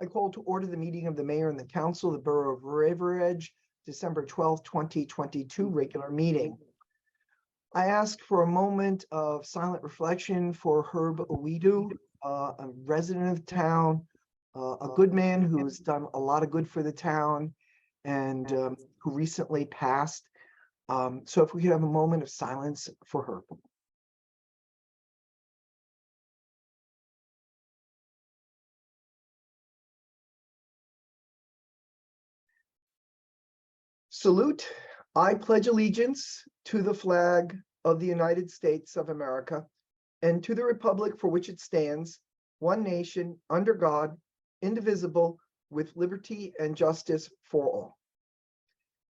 I call to order the meeting of the mayor and the council of the Borough of River Edge, December 12th, 2022 regular meeting. I ask for a moment of silent reflection for Herb Owidu, a resident of town, a good man who's done a lot of good for the town and who recently passed. So if we could have a moment of silence for Herb. Salute. I pledge allegiance to the flag of the United States of America and to the republic for which it stands, one nation, under God, indivisible, with liberty and justice for all.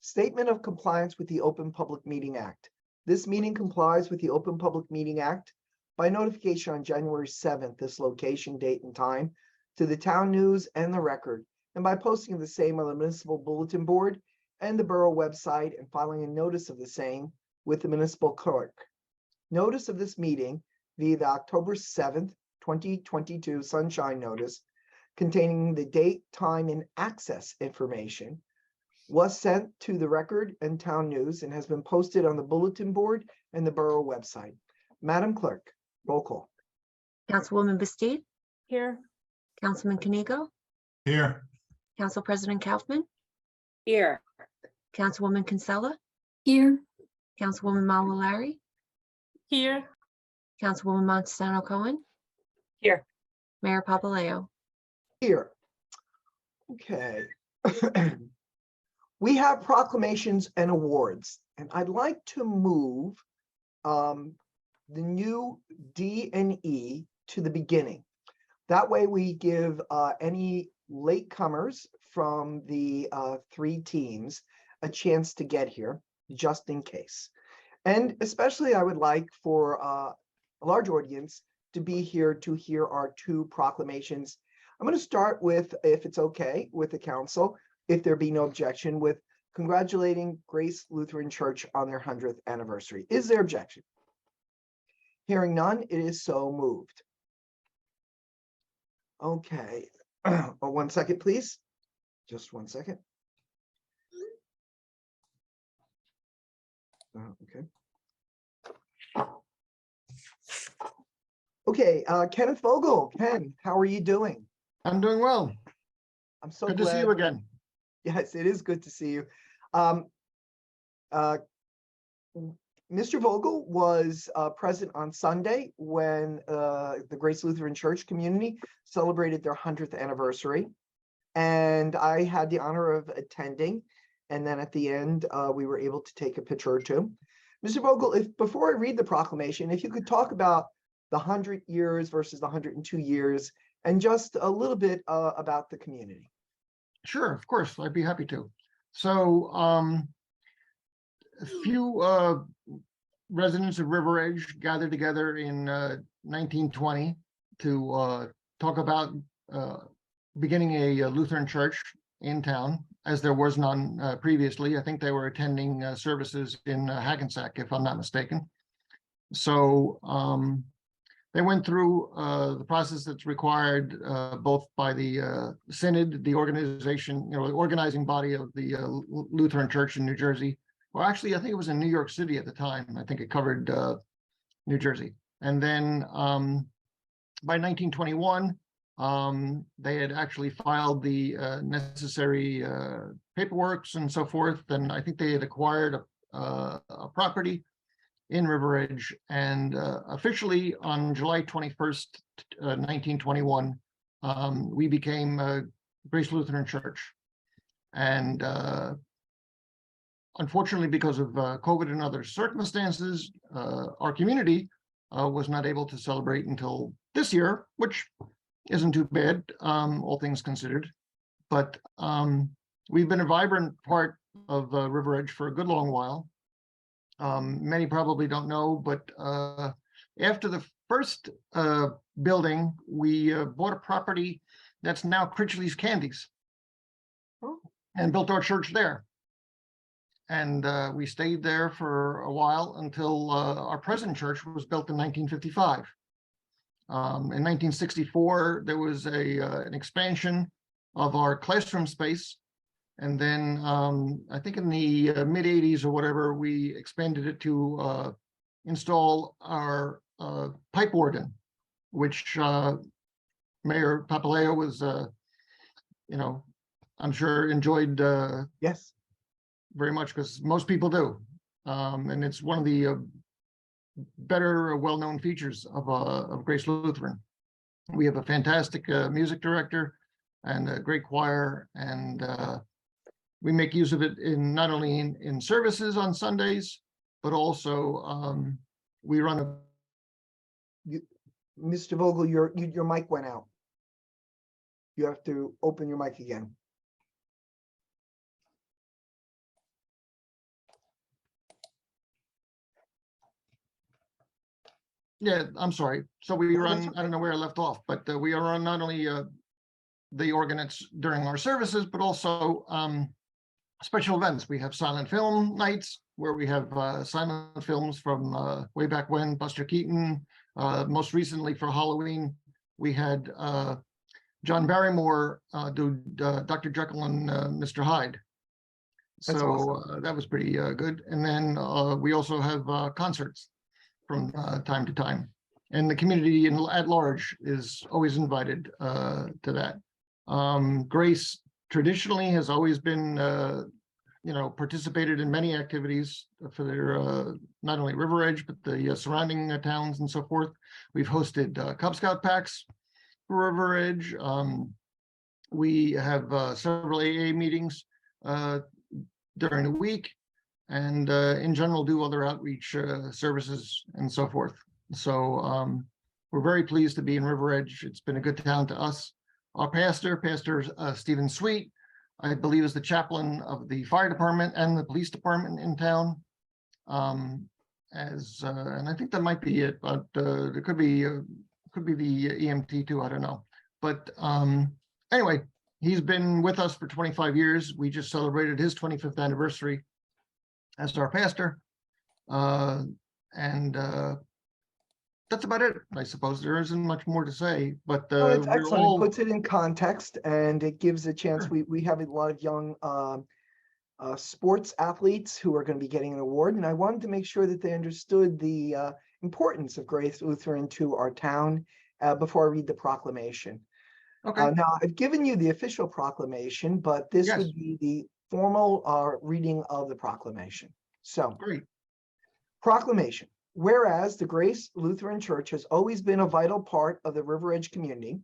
Statement of compliance with the Open Public Meeting Act. This meeting complies with the Open Public Meeting Act by notification on January 7th, this location, date, and time, to the town news and the record, and by posting of the same on the municipal bulletin board and the borough website and filing a notice of the same with the municipal clerk. Notice of this meeting via the October 7th, 2022 sunshine notice containing the date, time, and access information was sent to the record and town news and has been posted on the bulletin board and the borough website. Madam Clerk, roll call. Councilwoman Bastide? Here. Councilman Kanigo? Here. Council President Kaufman? Here. Councilwoman Kinsella? Here. Councilwoman Mawalari? Here. Councilwoman Montesano Cohen? Here. Mayor Papaleo? Here. Okay. We have proclamations and awards, and I'd like to move the new D and E to the beginning. That way we give any latecomers from the three teams a chance to get here, just in case. And especially I would like for a large audience to be here to hear our two proclamations. I'm going to start with, if it's okay with the council, if there be no objection, with congratulating Grace Lutheran Church on their 100th anniversary. Is there objection? Hearing none, it is so moved. Okay, 1 second, please. Just 1 second. Okay. Okay, Kenneth Vogel. Ken, how are you doing? I'm doing well. I'm so Good glad. to see you again. Yes, it is good to see you. Mr. Vogel was present on Sunday when the Grace Lutheran Church community celebrated their 100th anniversary. And I had the honor of attending. And then at the end, we were able to take a picture or two. Mr. Vogel, before I read the proclamation, if you could talk about the 100 years versus the 102 years, and just a little bit about the community. Sure, of course, I'd be happy to. So a few residents of River Edge gathered together in 1920 to talk about beginning a Lutheran church in town, as there was none previously. I think they were attending services in Hackensack, if I'm not mistaken. So they went through the process that's required both by the Synod, the organization, the organizing body of the Lutheran Church in New Jersey. Well, actually, I think it was in New York City at the time. I think it covered New Jersey. And then by 1921, they had actually filed the necessary paperwork and so forth. And I think they had acquired a property in River Edge, and officially on July 21st, 1921, we became Grace Lutheran Church. And unfortunately, because of COVID and other circumstances, our community was not able to celebrate until this year, which isn't too bad, all things considered. But we've been a vibrant part of River Edge for a good long while. Many probably don't know, but after the first building, we bought a property that's now Critchley's Candies, and built our church there. And we stayed there for a while until our present church was built in 1955. In 1964, there was an expansion of our classroom space. And then I think in the mid 80s or whatever, we expanded it to install our pipe organ, which Mayor Papaleo was, I'm sure enjoyed Yes, very much, because most people do. And it's one of the better well-known features of Grace Lutheran. We have a fantastic music director and a great choir, and we make use of it in not only in services on Sundays, but also we run a. Mr. Vogel, your mic went out. You have to open your mic again. Yeah, I'm sorry. So we No, that's run, I okay. don't know where I left off, but we are on not only the organs during our services, but also special events. We have silent film nights where we have silent films from way back when, Buster Keaton. Most recently for Halloween, we had John Barrymore do Dr. Jekyll and Mr. Hyde. That's So awesome. that was pretty good. And then we also have concerts from time to time. And the community at large is always invited to that. Grace traditionally has always been, participated in many activities for their not only River Edge, but the surrounding towns and so forth. We've hosted Cub Scout packs for River Edge. We have several AA meetings during the week, and in general do other outreach services and so forth. So we're very pleased to be in River Edge. It's been a good town to us. Our Pastor Stephen Sweet, I believe, is the chaplain of the fire department and the police department in town. And I think that might be it, but there could be the EMT too. I don't know. But anyway, he's been with us for 25 years. We just celebrated his 25th anniversary as our pastor. That's about it, I suppose. There isn't much more to say, but Oh, that's we're excellent. It all, puts it in context and it gives a chance. Sure. We have a lot of young sports athletes who are going to be getting an award. And I wanted to make sure that they understood the importance of Grace Lutheran to our town before I read the proclamation. okay, Now, I've given you the official proclamation, but this Yes. would be the formal reading of the proclamation. So, great. proclamation. Whereas the Grace Lutheran Church has always been a vital part of the River Edge community,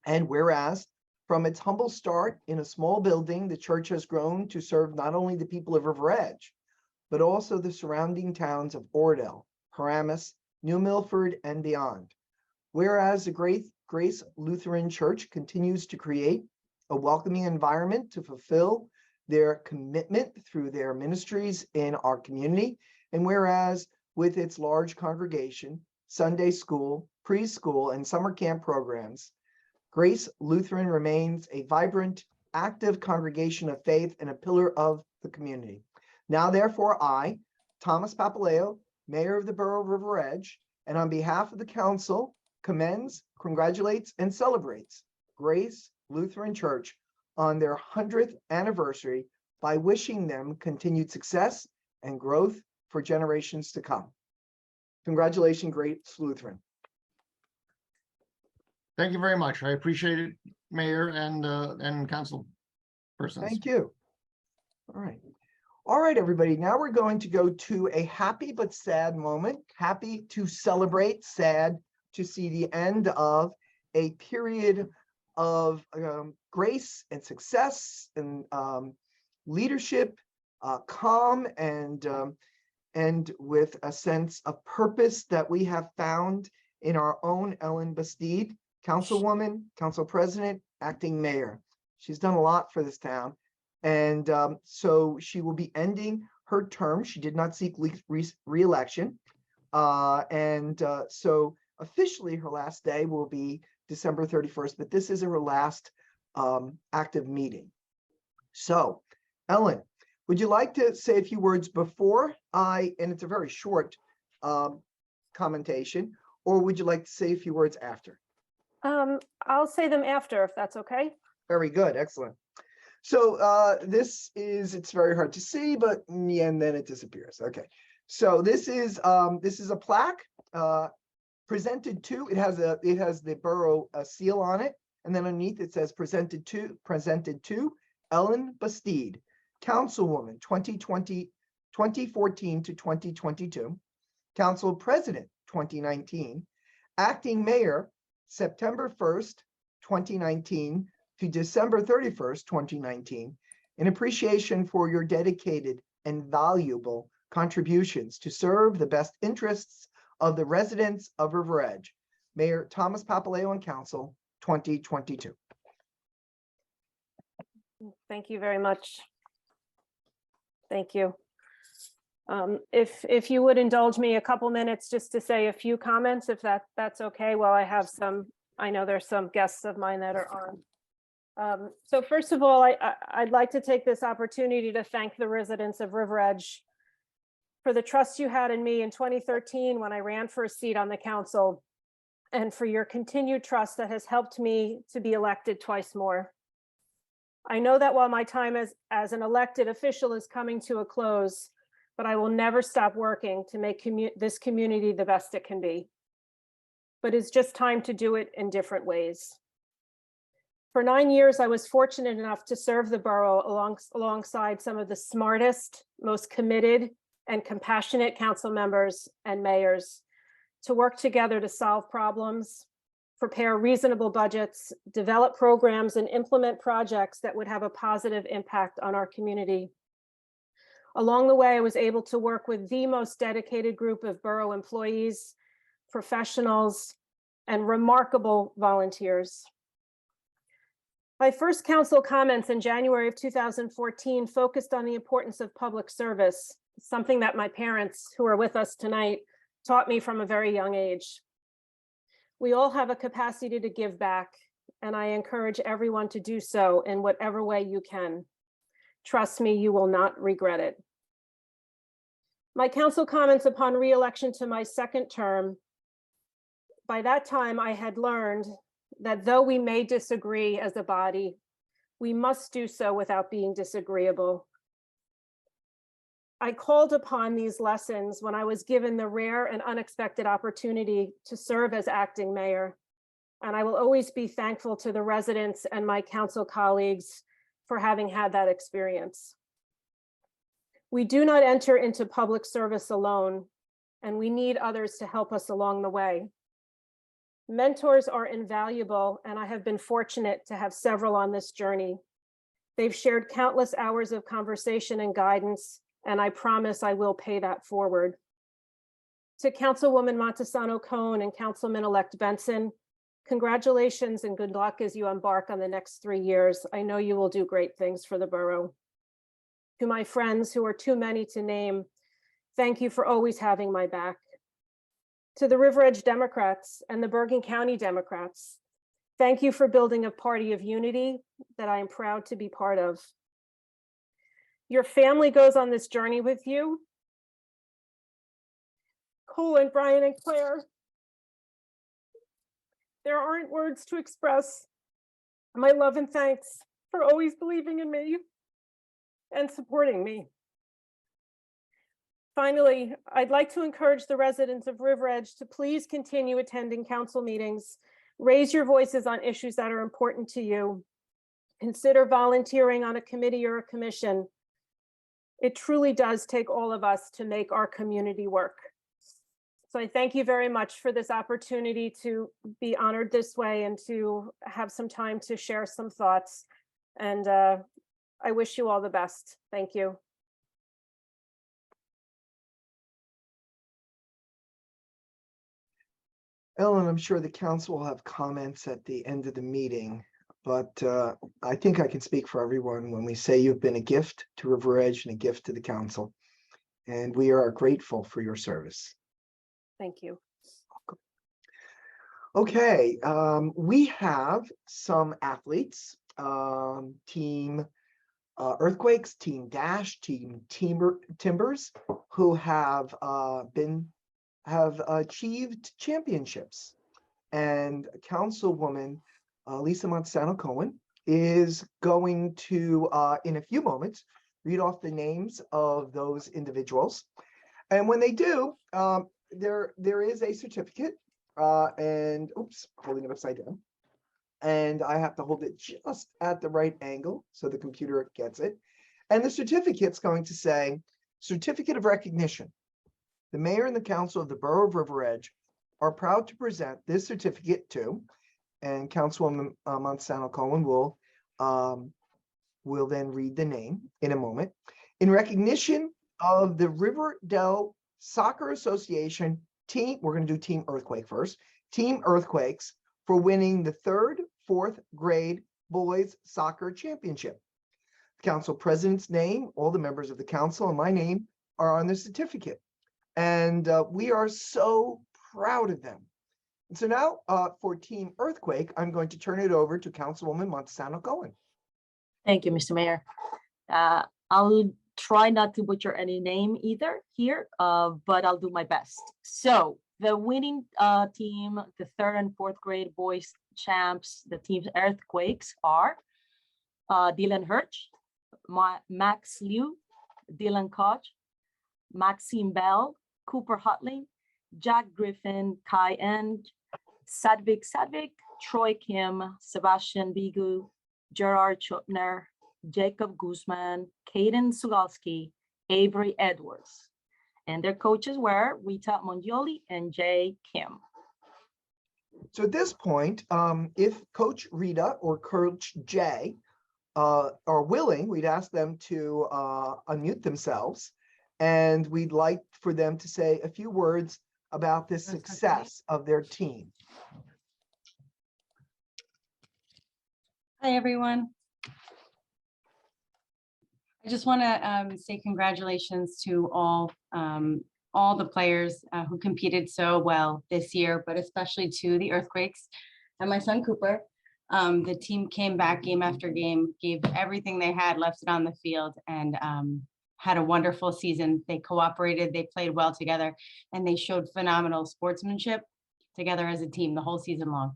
and whereas from its humble start in a small building, the church has grown to serve not only the people of River Edge, but also the surrounding towns of Oradell, Paramus, New Milford, and beyond. Whereas the Grace Lutheran Church continues to create a welcoming environment to fulfill their commitment through their ministries in our community, and whereas with its large congregation, Sunday school, preschool, and summer camp programs, Grace Lutheran remains a vibrant, active congregation of faith and a pillar of the community. Now, therefore, I, Thomas Papaleo, Mayor of the Borough of River Edge, and on behalf of the council, commends, congratulates, and celebrates Grace Lutheran Church on their 100th anniversary by wishing them continued success and growth for generations to come. Congratulations, Grace Lutheran. Thank you very much. I appreciate it, Mayor and council persons. Thank you. All right. All right, everybody. Now we're going to go to a happy but sad moment. Happy to celebrate, sad to see the end of a period of grace and success and leadership, calm and with a sense of purpose that we have found in our own Ellen Bastide, Councilwoman, Council President, Acting Mayor. She's done a lot for this town. And so she will be ending her term. She did not seek re-election. So officially her last day will be December 31st, but this is her last active meeting. So Ellen, would you like to say a few words before and it's a very short commentation, or would you like to say a few words after? I'll say them after, if that's okay. Very good, excellent. So it's very hard to see, but yeah, and then it disappears. Okay. So this is a plaque presented to, it has the borough seal on it, and then underneath it says presented to Ellen Bastide, Councilwoman 2014 to 2022, Council President 2019, Acting Mayor September 1st, 2019 to December 31st, 2019, in appreciation for your dedicated and valuable contributions to serve the best interests of the residents of River Edge. Mayor Thomas Papaleo and Council 2022. Thank you very much. Thank you. If you would indulge me a couple minutes just to say a few comments, if that's okay, while I have some, I know there's some guests of mine that are on. So first of all, I'd like to take this opportunity to thank the residents of River Edge for the trust you had in me in 2013 when I ran for a seat on the council, and for your continued trust that has helped me to be elected twice more. I know that while my time as an elected official is coming to a close, but I will never stop working to make this community the best it can be. But it's just time to do it in different ways. For 9 years, I was fortunate enough to serve the borough alongside some of the smartest, most committed, and compassionate council members and mayors to work together to solve problems, prepare reasonable budgets, develop programs, and implement projects that would have a positive impact on our community. Along the way, I was able to work with the most dedicated group of borough employees, professionals, and remarkable volunteers. My first council comments in January of 2014 focused on the importance of public service, something that my parents, who are with us tonight, taught me from a very young age. We all have a capacity to give back, and I encourage everyone to do so in whatever way you can. Trust me, you will not regret it. My council comments upon re-election to my second term, by that time I had learned that though we may disagree as a body, we must do so without being disagreeable. I called upon these lessons when I was given the rare and unexpected opportunity to serve as acting mayor, and I will always be thankful to the residents and my council colleagues for having had that experience. We do not enter into public service alone, and we need others to help us along the way. Mentors are invaluable, and I have been fortunate to have several on this journey. They've shared countless hours of conversation and guidance, and I promise I will pay that forward. To Councilwoman Montesano Cohen and Councilman-elect Benson, congratulations and good luck as you embark on the next 3 years. I know you will do great things for the borough. To my friends, who are too many to name, thank you for always having my back. To the River Edge Democrats and the Bergen County Democrats, thank you for building a party of unity that I am proud to be part of. Your family goes on this journey with you. Colin, Brian, and Claire. There aren't words to express my love and thanks for always believing in me and supporting me. Finally, I'd like to encourage the residents of River Edge to please continue attending council meetings, raise your voices on issues that are important to you, consider volunteering on a committee or a commission. It truly does take all of us to make our community work. So I thank you very much for this opportunity to be honored this way and to have some time to share some thoughts. And I wish you all the best. Thank you. Ellen, I'm sure the council will have comments at the end of the meeting, but I think I can speak for everyone when we say you've been a gift to River Edge and a gift to the council. And we are grateful for your service. Thank you. Okay, we have some athletes, Team Earthquakes, Team Dash, Team Timbers, who have achieved championships. And Councilwoman Lisa Montesano Cohen is going to, in a few moments, read off the names of those individuals. And when they do, there is a certificate, and oops, holding it upside down. And I have to hold it just at the right angle so the computer gets it. And the certificate's going to say, Certificate of Recognition. The mayor and the council of the Borough of River Edge are proud to present this certificate to, and Councilwoman Montesano Cohen will then read the name in a moment. In recognition of the Riverdale Soccer Association team, we're going to do Team Earthquake first, Team Earthquakes, for winning the 3rd, 4th grade boys soccer championship. The council president's name, all the members of the council, and my name are on the certificate. And we are so proud of them. And so now for Team Earthquake, I'm going to turn it over to Councilwoman Montesano Cohen. Thank you, Mr. Mayor. I'll try not to butcher any name either here, but I'll do my best. So the winning team, the 3rd and 4th grade boys champs, the team's Earthquakes are Dylan Hirsch, Max Liu, Dylan Koch, Maxime Bell, Cooper Hotling, Jack Griffin, Kai Eng, Sadvik, Troy Kim, Sebastian Bigu, Gerard Chutner, Jacob Guzman, Caden Sugalski, Avery Edwards. And their coaches were Rita Mongioli and Jay Kim. So at this point, if Coach Rita or Coach Jay are willing, we'd ask them to unmute themselves. And we'd like for them to say a few words about the success of their team. Hi, everyone. I just want to say congratulations to all the players who competed so well this year, but especially to the Earthquakes and my son Cooper. The team came back game after game, gave everything they had, left it on the field, and had a wonderful season. They cooperated, they played well together, and they showed phenomenal sportsmanship together as a team the whole season long.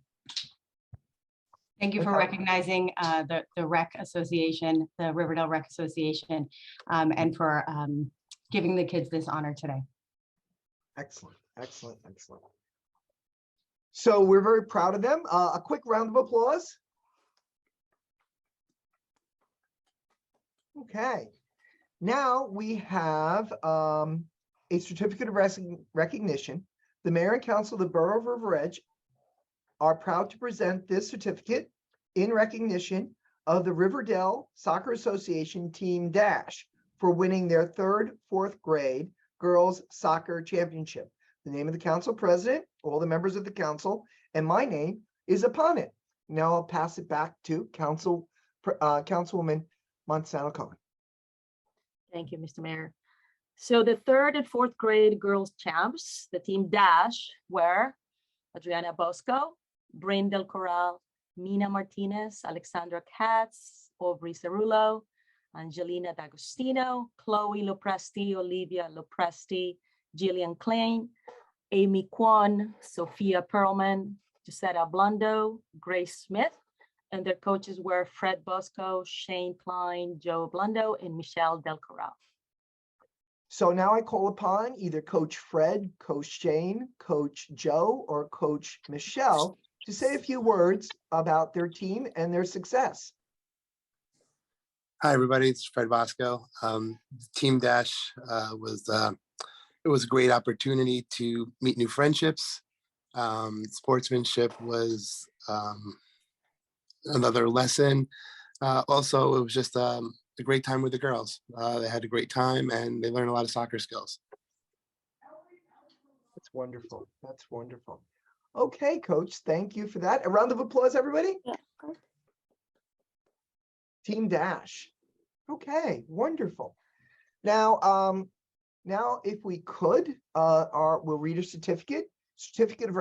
Thank you for recognizing the Rec Association, the Riverdale Rec Association, and for giving the kids this honor today. Excellent, excellent, excellent. So we're very proud of them. A quick round of applause. Okay. Now we have a certificate of recognition. The mayor and council of the Borough of River Edge are proud to present this certificate in recognition of the Riverdale Soccer Association Team Dash for winning their 3rd, 4th grade girls soccer championship. The name of the council president, all the members of the council, and my name is upon it. Now I'll pass it back to Councilwoman Montesano Cohen. Thank you, Mr. Mayor. So the 3rd and 4th grade girls champs, the team Dash, were Adriana Bosco, Bryn Del Corral, Mina Martinez, Alexandra Katz, Aubrey Cerullo, Angelina D'Agostino, Chloe Lopresti, Olivia Lopresti, Jillian Klein, Amy Kwan, Sophia Perlman, Giuseppe Blondo, Grace Smith, and their coaches were Fred Bosco, Shane Klein, Joe Blondo, and Michelle Del Corral. So now I call upon either Coach Fred, Coach Shane, Coach Joe, or Coach Michelle to say a few words about their team and their success. Hi, everybody. It's Fred Bosco. Team Dash it was a great opportunity to meet new friendships. Sportsmanship was another lesson. Also, it was just a great time with the girls. They had a great time and they learned a lot of soccer skills. That's wonderful. That's wonderful. Okay, Coach, thank you for that. A round of applause, everybody. Yeah. Team Dash. Okay, wonderful. Now, if we could, we'll read a certificate of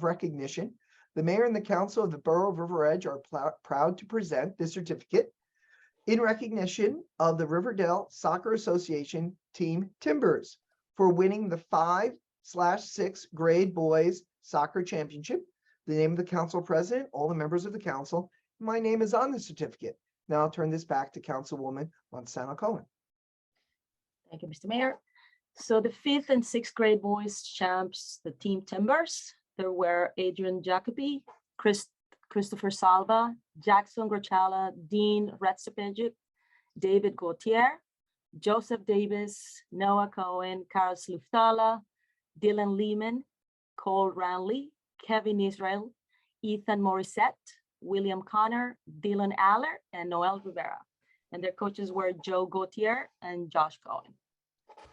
recognition. The mayor and the council of the Borough of River Edge are proud to present this certificate in recognition of the Riverdale Soccer Association Team Timbers for winning the 5/6 grade boys soccer championship. the name of the council president, all the members of the council. My name is on the certificate. Now I'll turn this back to Councilwoman Montesano Cohen. Thank you, Mr. Mayor. So the 5th and 6th grade boys champs, the team Timbers, there were Adrian Jacobi, Christopher Salva, Jackson Grachala, Dean Retzepigic, David Gautier, Joseph Davis, Noah Cohen, Carol Sluftala, Dylan Lehman, Cole Ranley, Kevin Israel, Ethan Morissette, William Connor, Dylan Aller, and Noel Rivera. And their coaches were Joe Gautier and Josh Cohen.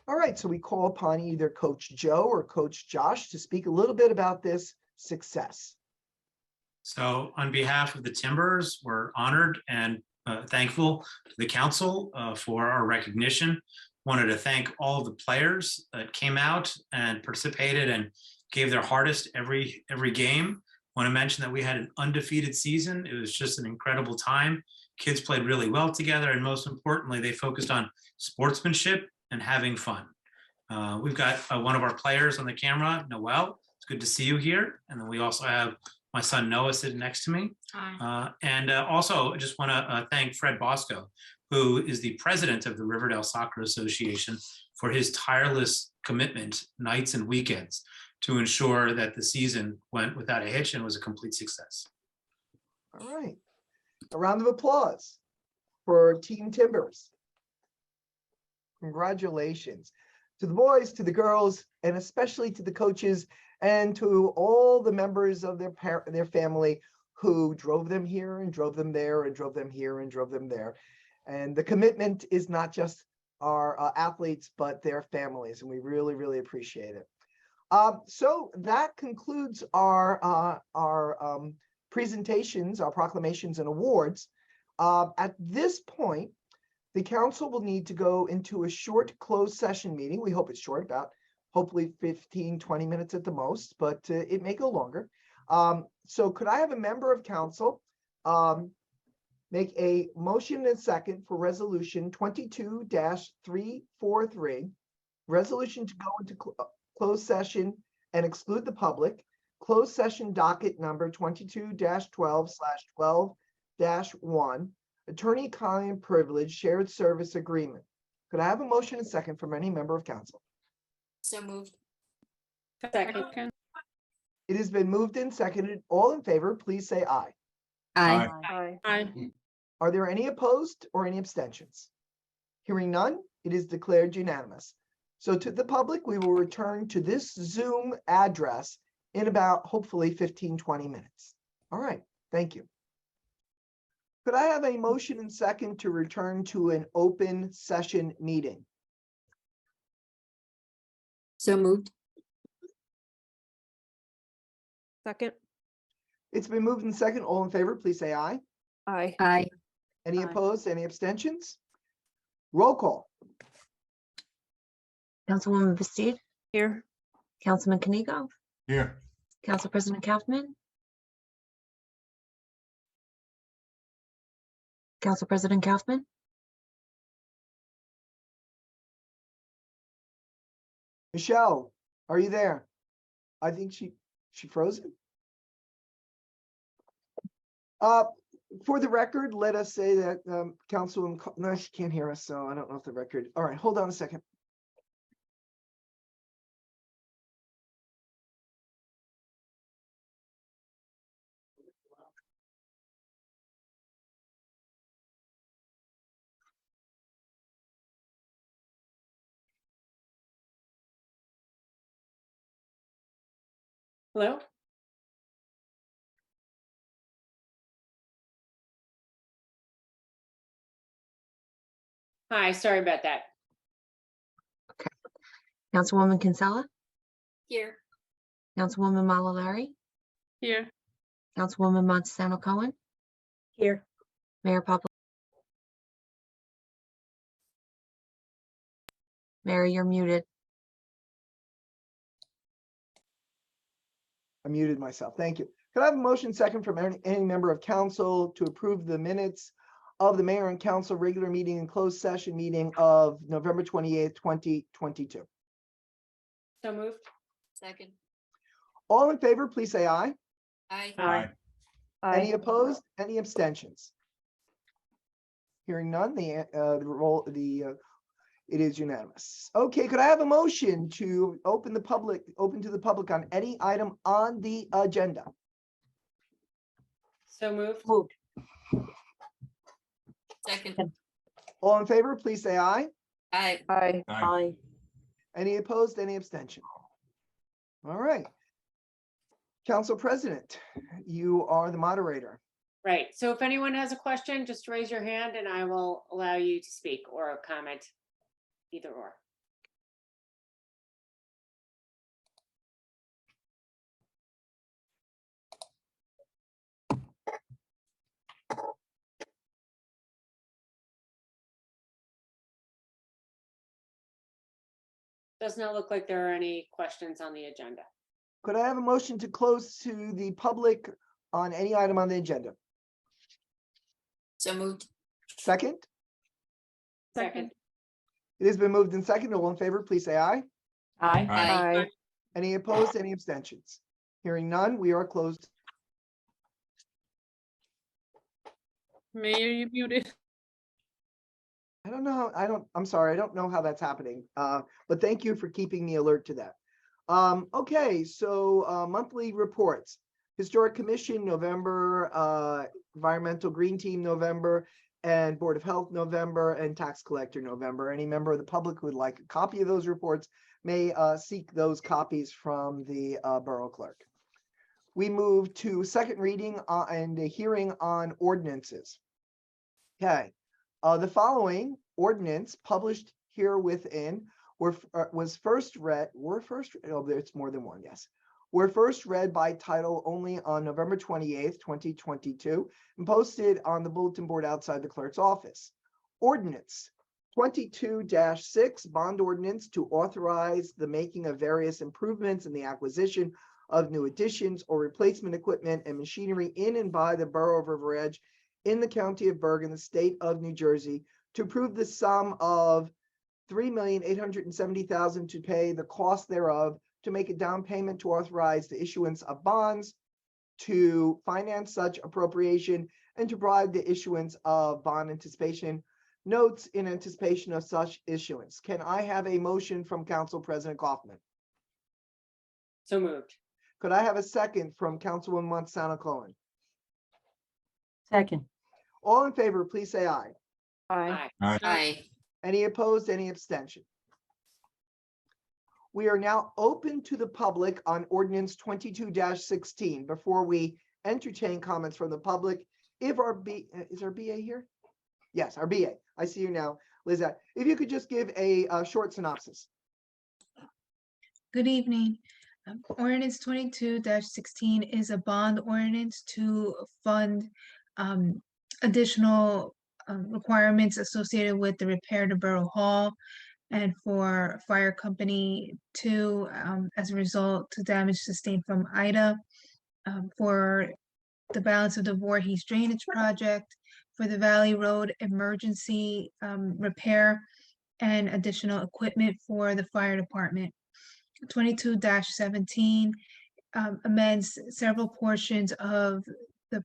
All right, so we call upon either Coach Joe or Coach Josh to speak a little bit about this success. So on behalf of the Timbers, we're honored and thankful to the council for our recognition. Wanted to thank all of the players that came out and participated and gave their hardest every game. Want to mention that we had an undefeated season. It was just an incredible time. Kids played really well together, and most importantly, they focused on sportsmanship and having fun. We've got one of our players on the camera, Noel. It's good to see you here. And then we also have my son Noah sitting next to me. And also, I just want to thank Fred Bosco, who is the president of the Riverdale Soccer Association, for his tireless commitment nights and weekends to ensure that the season went without a hitch and was a complete success. All right, a round of applause for Team Timbers. Congratulations to the boys, to the girls, and especially to the coaches and to all the members of their family who drove them here and drove them there and drove them here and drove them there. And the commitment is not just our athletes, but their families, and we really, really appreciate it. So that concludes our presentations, our proclamations and awards. At this point, the council will need to go into a short closed session meeting. We hope it's short, about hopefully 15, 20 minutes at the most, but it may go longer. So could I have a member of council make a motion and second for resolution 22-343, resolution to go into closed session and exclude the public, closed session docket number 22-12/12-1, attorney-client privilege shared service agreement. Could I have a motion and second from any member of council? So moved. Second. It has been moved and seconded. All in favor, please say aye. Aye. Aye. Aye. Are there any opposed or any abstentions? Hearing none, it is declared unanimous. So to the public, we will return to this Zoom address in about hopefully 15, 20 minutes. All right, thank you. Could I have a motion and second to return to an open session meeting? So moved. Second. It's been moved and second. All in favor, please say aye. Aye. Aye. Any Aye. opposed, any abstentions? Roll call. Councilwoman Bastide, Here. Councilman Kanigo, Here. Council President Kaufman, Council President Kaufman, Michelle, are you there? I think she frozen. For the record, let us say that Councilwoman, no, she can't hear us, so I don't know if the record. All right, hold on a second. Hello? Hi, sorry about that. Councilwoman Kinsella, Here. Councilwoman Malalari, Here. Councilwoman Montesano Cohen, Here. Mayor Papa. Mayor, you're muted. I muted myself. Thank you. Could I have a motion second from any member of council to approve the minutes of the mayor and council regular meeting and closed session meeting of November 28th, 2022? So moved. Second. All in favor, please say aye. Aye. Any opposed? Any abstentions? Hearing none, it is unanimous. Okay, could I have a motion to open to the public on any item on the agenda? So moved. Moved. Second. All in favor, please say aye. Aye. Aye. Any opposed? Any abstention? All right. Council President, you are the moderator. Right. So if anyone has a question, just raise your hand and I will allow you to speak or comment, either or. Does not look like there are any questions on the agenda. Could I have a motion to close to the public on any item on the agenda? So moved. Second, Second. it has been moved and seconded. All in favor, please say aye. Aye. Any opposed, any abstentions? Hearing none, we are closed. Mayor, you muted. I'm sorry, I don't know how that's happening. But thank you for keeping me alert to that. Okay, so monthly reports. Historic Commission, November, Environmental Green Team, November, and Board of Health, November, and Tax Collector, November. Any member of the public who would like a copy of those reports may seek those copies from the Borough Clerk. We move to second reading and a hearing on ordinances. Okay, the following ordinance published here within was first read, it's more than one, yes. Were first read by title only on November 28th, 2022, and posted on the bulletin board outside the clerk's office. Ordinance 22-6, bond ordinance to authorize the making of various improvements in the acquisition of new additions or replacement equipment and machinery in and by the Borough of River Edge in the County of Bergen, the State of New Jersey, to approve the sum of $3,870,000 to pay the cost thereof, to make a down payment to authorize the issuance of bonds, to finance such appropriation, and to provide the issuance of bond anticipation notes in anticipation of such issuance. Can I have a motion from Council President Kaufman? So moved. Could I have a second from Councilwoman Montesano Cohen? Second. All in favor, please say aye. Aye. Any opposed, any abstention? We are now open to the public on ordinance 22-16. Before we entertain comments from the public, if is our BA here? Yes, our BA. I see you now, Lizette. If you could just give a short synopsis. Good evening. Ordinance 22-16 is a bond ordinance to fund additional requirements associated with the repair to Borough Hall and for Fire Company 2 as a result to damage sustained from Ida, for the balance of the Voorhees Drainage Project, for the Valley Road emergency repair, and additional equipment for the fire department. 22-17 amends several portions of the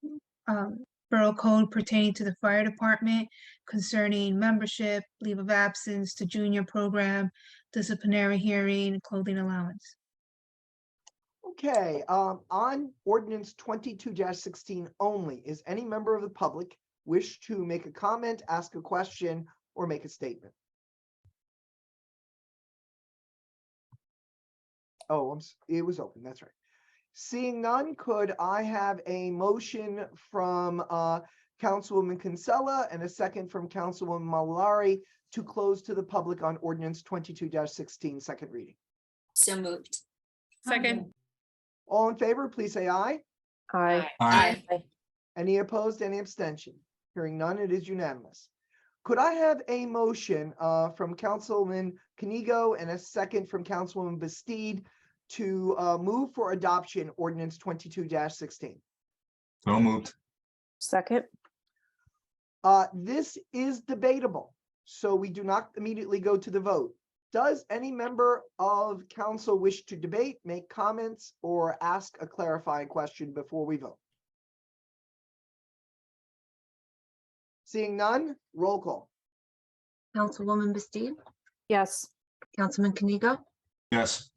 Borough Code pertaining to the fire department concerning membership, leave of absence, the junior program, disciplinary hearing, clothing allowance. Okay, on ordinance 22-16 only, is any member of the public wish to make a comment, ask a question, or make a statement? Oh, it was open, that's right. Seeing none, could I have a motion from Councilwoman Kinsella and a second from Councilwoman Malari to close to the public on ordinance 22-16, second reading? So moved. Second. All in favor, please say aye. Aye. Any opposed, any abstention? Hearing none, it is unanimous. Could I have a motion from Councilman Canigo and a second from Councilwoman Bastide to move for adoption ordinance 22-16? So moved. Second. This is debatable, so we do not immediately go to the vote. Does any member of council wish to debate, make comments, or ask a clarifying question before we vote? Seeing none, roll call. Councilwoman Bastu, Yes. Councilman Kanigo, Yes.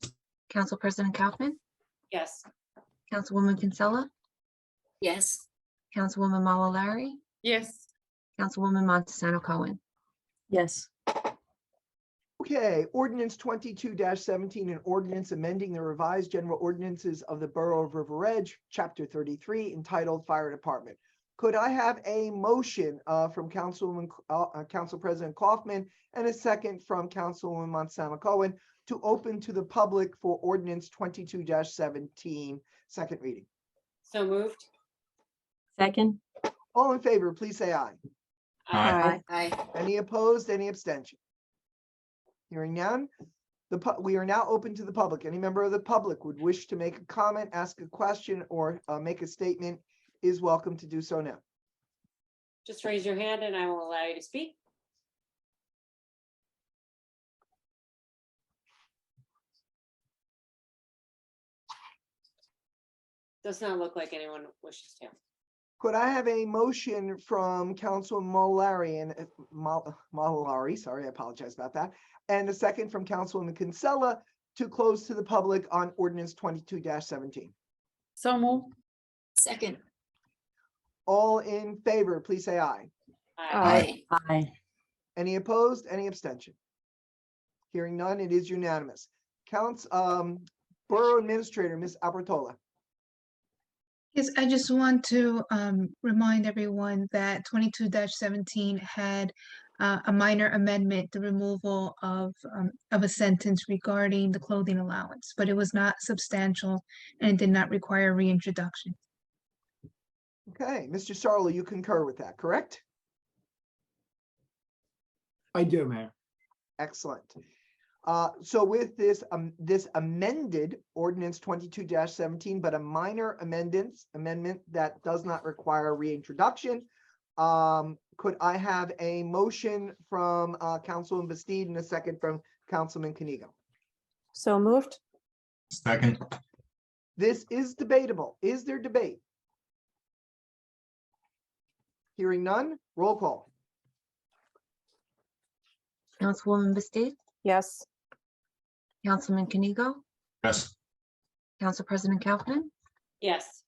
Council President Kaufman, Yes. Councilwoman Kinsella, Yes. Councilwoman Malalari, Yes. Councilwoman Montesano Cohen. Yes. Okay, ordinance 22-17, an ordinance amending the revised general ordinances of the Borough of River Edge, Chapter 33, entitled Fire Department. Could I have a motion from Council President Kaufman and a second from Councilwoman Montesano Cohen to open to the public for ordinance 22-17, second reading? So moved. Second. All in favor, please say aye. Aye. Aye. Any opposed, any abstention? Hearing none, we are now open to the public. Any member of the public would wish to make a comment, ask a question, or make a statement is welcome to do so now. Just raise your hand and I will allow you to speak. Does not look like anyone wishes to. Could I have a motion from Councilman Mollari and Mollari, sorry, I apologize about that, and a second from Councilwoman Kinsella to close to the public on ordinance 22-17? So move. Second. All in favor, please say aye. Aye. Aye. Any opposed, any abstention? Hearing none, it is unanimous. Borough Administrator, Ms. Albertola. Yes, I just want to remind everyone that 22-17 had a minor amendment, the removal of a sentence regarding the clothing allowance, but it was not substantial and did not require reintroduction. Okay, Mr. Sarlo, you concur with that, correct? I do, Mayor. Excellent. So with this amended ordinance 22-17, but a minor amendment that does not require reintroduction, could I have a motion from Councilman Bastide and a second from Councilman Kanigo? So moved. Second. This is debatable. Is there debate? Hearing none, roll call. Councilwoman Bastu, Yes. Councilman Kanigo, Yes. Council President Kaufman, Yes.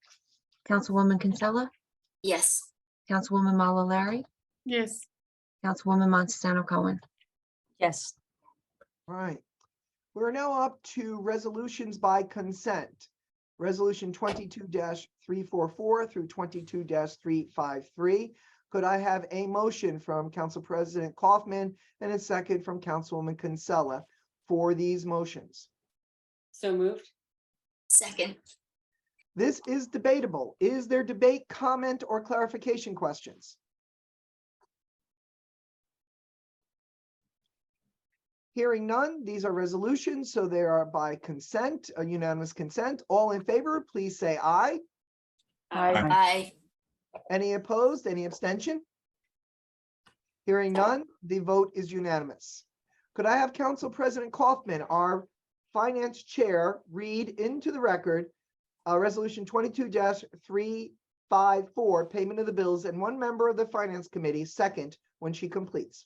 Councilwoman Kinsella, Yes. Councilwoman Malalari, Yes. Councilwoman Montesano Cohen. Yes. All right. We're now up to resolutions by consent. Resolution 22-344 through 22-353. Could I have a motion from Council President Kaufman and a second from Councilwoman Kinsella for these motions? So moved. Second. This is debatable. Is there debate, comment, or clarification questions? Hearing none, these are resolutions, so they are by consent, a unanimous consent. All in favor, please say aye. Aye. Aye. Any opposed, any abstention? Hearing none, the vote is unanimous. Could I have Council President Kaufman, our Finance Chair, read into the record Resolution 22-354, payment of the bills, and one member of the Finance Committee second when she completes.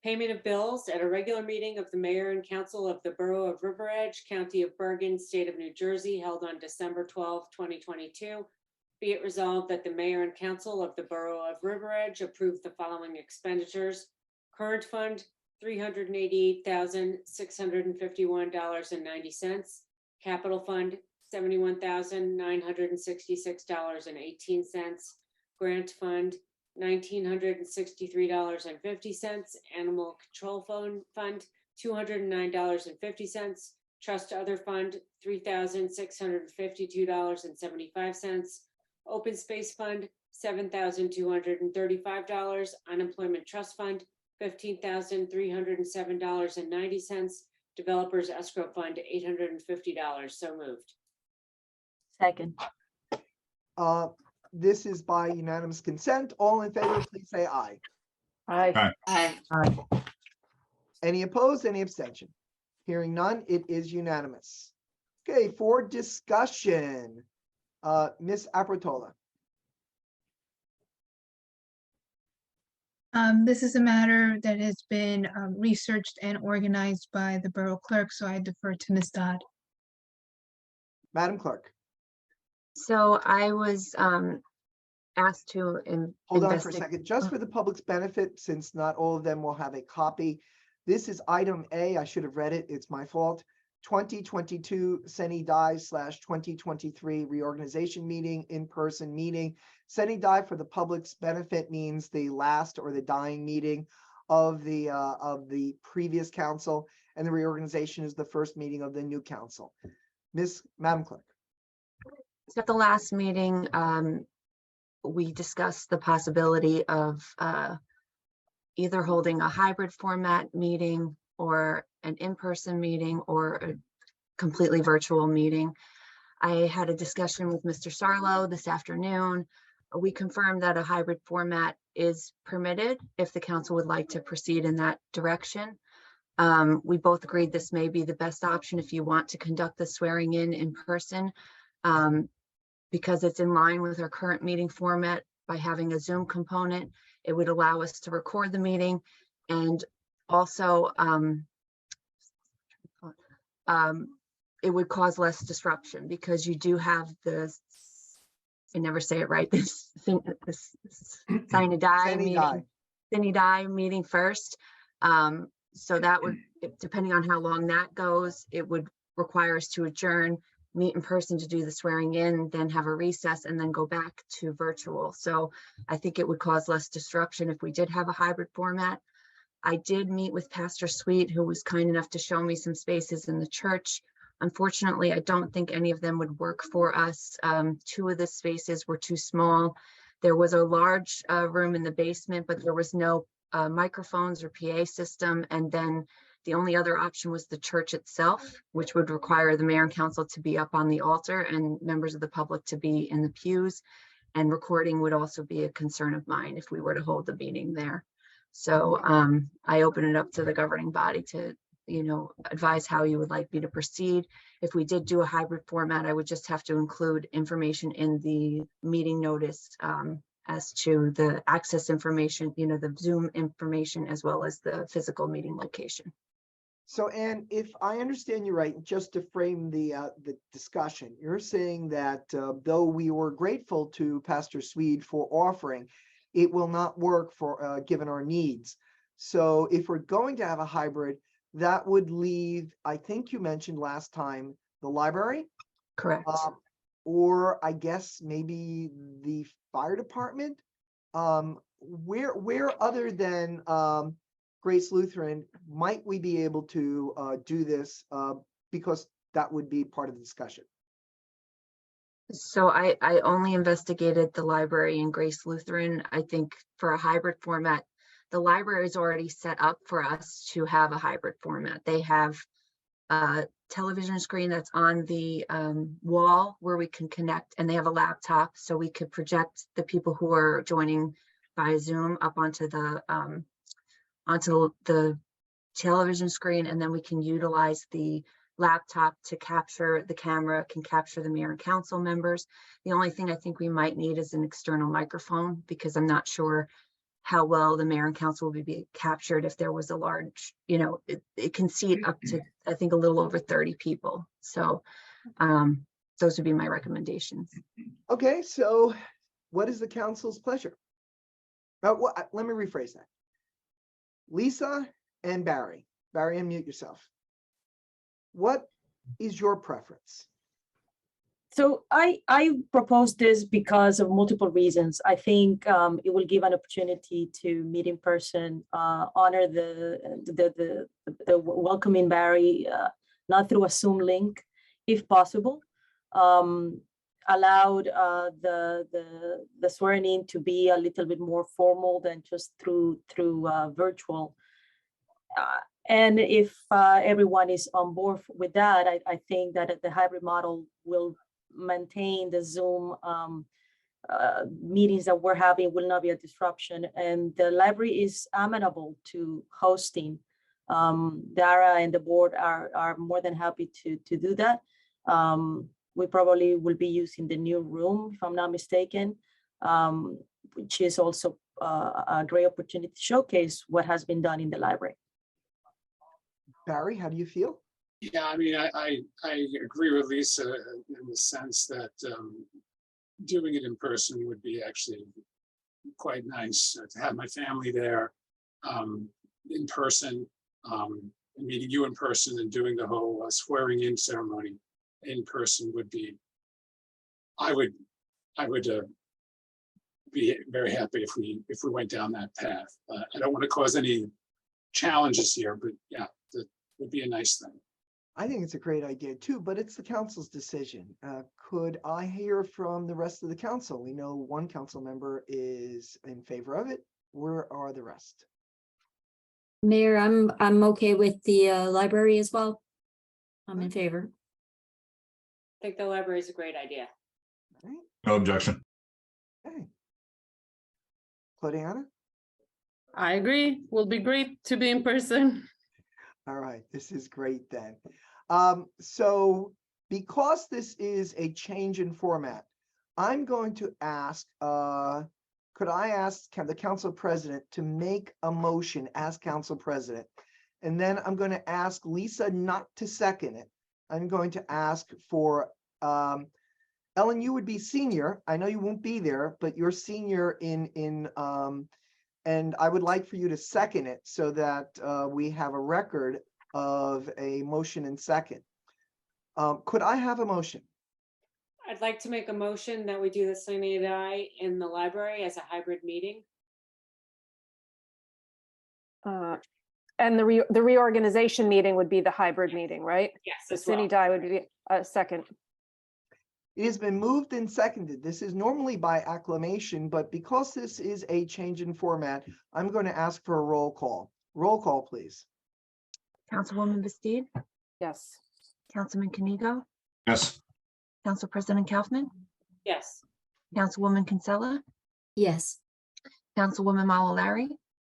Payment of bills at a regular meeting of the Mayor and Council of the Borough of River Edge, County of Bergen, State of New Jersey, held on December 12, 2022. Be it resolved that the Mayor and Council of the Borough of River Edge approve the following expenditures. Current fund, $388,651.90. Capital fund, $71,966.18. Grant fund, $1,963.50. Animal Control Fund, $209.50. Trust Other Fund, $3,652.75. Open Space Fund, $7,235. Unemployment Trust Fund, $15,307.90. Developers Escrow Fund, $850. So moved. Second. This is by unanimous consent. All in favor, please say aye. Aye. Aye. Aye. Any opposed, any abstention? Hearing none, it is unanimous. Okay, for discussion, Ms. Apertola. This is a matter that has been researched and organized by the Borough Clerk, so I defer to Ms. Dodd. Madam Clerk, So I was asked to hold on for a investigate. second. Just for the public's benefit, since not all of them will have a copy, this is item A. I should have read it. It's my fault. 2022 Seni Die / 2023 reorganization meeting, in-person meeting. Seni Die for the public's benefit means the last or the dying meeting of the previous council, and the reorganization is the first meeting of the new council. Madam Clerk. So at the last meeting, we discussed the possibility of either holding a hybrid format meeting or an in-person meeting or a completely virtual meeting. I had a discussion with Mr. Sarlo this afternoon. We confirmed that a hybrid format is permitted if the council would like to proceed in that direction. We both agreed this may be the best option if you want to conduct the swearing in person, because it's in line with our current meeting format. By having a Zoom component, it would allow us to record the meeting, and also it would cause less disruption because you do have the, I never say it right, this Seni Die meeting first. So that would, depending on how long that goes, it would require us to adjourn, meet in person to do the swearing in, then have a recess, and then go back to virtual. So I think it would cause less disruption if we did have a hybrid format. I did meet with Pastor Sweet, who was kind enough to show me some spaces in the church. Unfortunately, I don't think any of them would work for us. 2 of the spaces were too small. There was a large room in the basement, but there was no microphones or PA system. And then the only other option was the church itself, which would require the mayor and council to be up on the altar and members of the public to be in the pews. And recording would also be a concern of mine if we were to hold the meeting there. So I open it up to the governing body to, advise how you would like me to proceed. If we did do a hybrid format, I would just have to include information in the meeting notice as to the access information, the Zoom information, as well as the physical meeting location. So, Ann, if I understand you right, just to frame the discussion, you're saying that though we were grateful to Pastor Swede for offering, it will not work for given our needs. So if we're going to have a hybrid, that would leave, I think you mentioned last time, the library? Correct. Or I guess maybe the fire department? Where other than Grace Lutheran might we be able to do this, because that would be part of the discussion? So I only investigated the library and Grace Lutheran. I think for a hybrid format, the library is already set up for us to have a hybrid format. They have a television screen that's on the wall where we can connect, and they have a laptop, so we could project the people who are joining by Zoom up onto the television screen, and then we can utilize the laptop to capture the camera, can capture the mayor and council members. The only thing I think we might need is an external microphone, because I'm not sure how well the mayor and council will be captured if there was a large, it can seat up to, I think, a little over 30 people. So those would be my recommendations. Okay, so what is the council's pleasure? Let me rephrase that. Lisa and Barry. Barry, unmute yourself. What is your preference? So I propose this because of multiple reasons. I think it will give an opportunity to meet in person, honor the welcoming Barry, not through a Zoom link, if possible. Allowed the swearing in to be a little bit more formal than just through virtual. And if everyone is on board with that, I think that the hybrid model will maintain the Zoom meetings that we're having will not be a disruption, and the library is amenable to hosting Dara and the board are more than happy to do that. We probably will be using the new room, if I'm not mistaken, which is also a great opportunity to showcase what has been done in the library. Barry, how do you feel? Yeah, I mean, I agree with Lisa in the sense that doing it in person would be actually quite nice to have my family there in person, meeting you in person and doing the whole swearing in ceremony in person would be, I would be very happy if we went down that path. I don't want to cause any challenges here, but yeah, that would be a nice thing. I think it's a great idea too, but it's the council's decision. Could I hear from the rest of the council? We know one council member is in favor of it. Where are the rest? Mayor, I'm okay with the library as well. I'm in favor. I think the library is a great idea. All right. No objection. Okay. Claudiana? I agree. Will be great to be in person. All right, this is great then. So because this is a change in format, I'm going to ask, could I ask the council president to make a motion as council president? And then I'm going to ask Lisa not to second it. I'm going to ask for, Ellen, you would be senior. I know you won't be there, but you're senior and I would like for you to second it so that we have a record of a motion and second. Could I have a motion? I'd like to make a motion that we do the Sunny Die in the library as a hybrid meeting. And the reorganization meeting would be the hybrid meeting, right? Yes, The as well. Cine Die would be a second. It has been moved and seconded. This is normally by acclamation, but because this is a change in format, I'm going to ask for a roll call. Roll call, please. Councilwoman Bastide, Yes. Councilman Kanigo, Yes. Council President Kaufman, Yes, Councilwoman Kinsella, Yes. Councilwoman Malalari,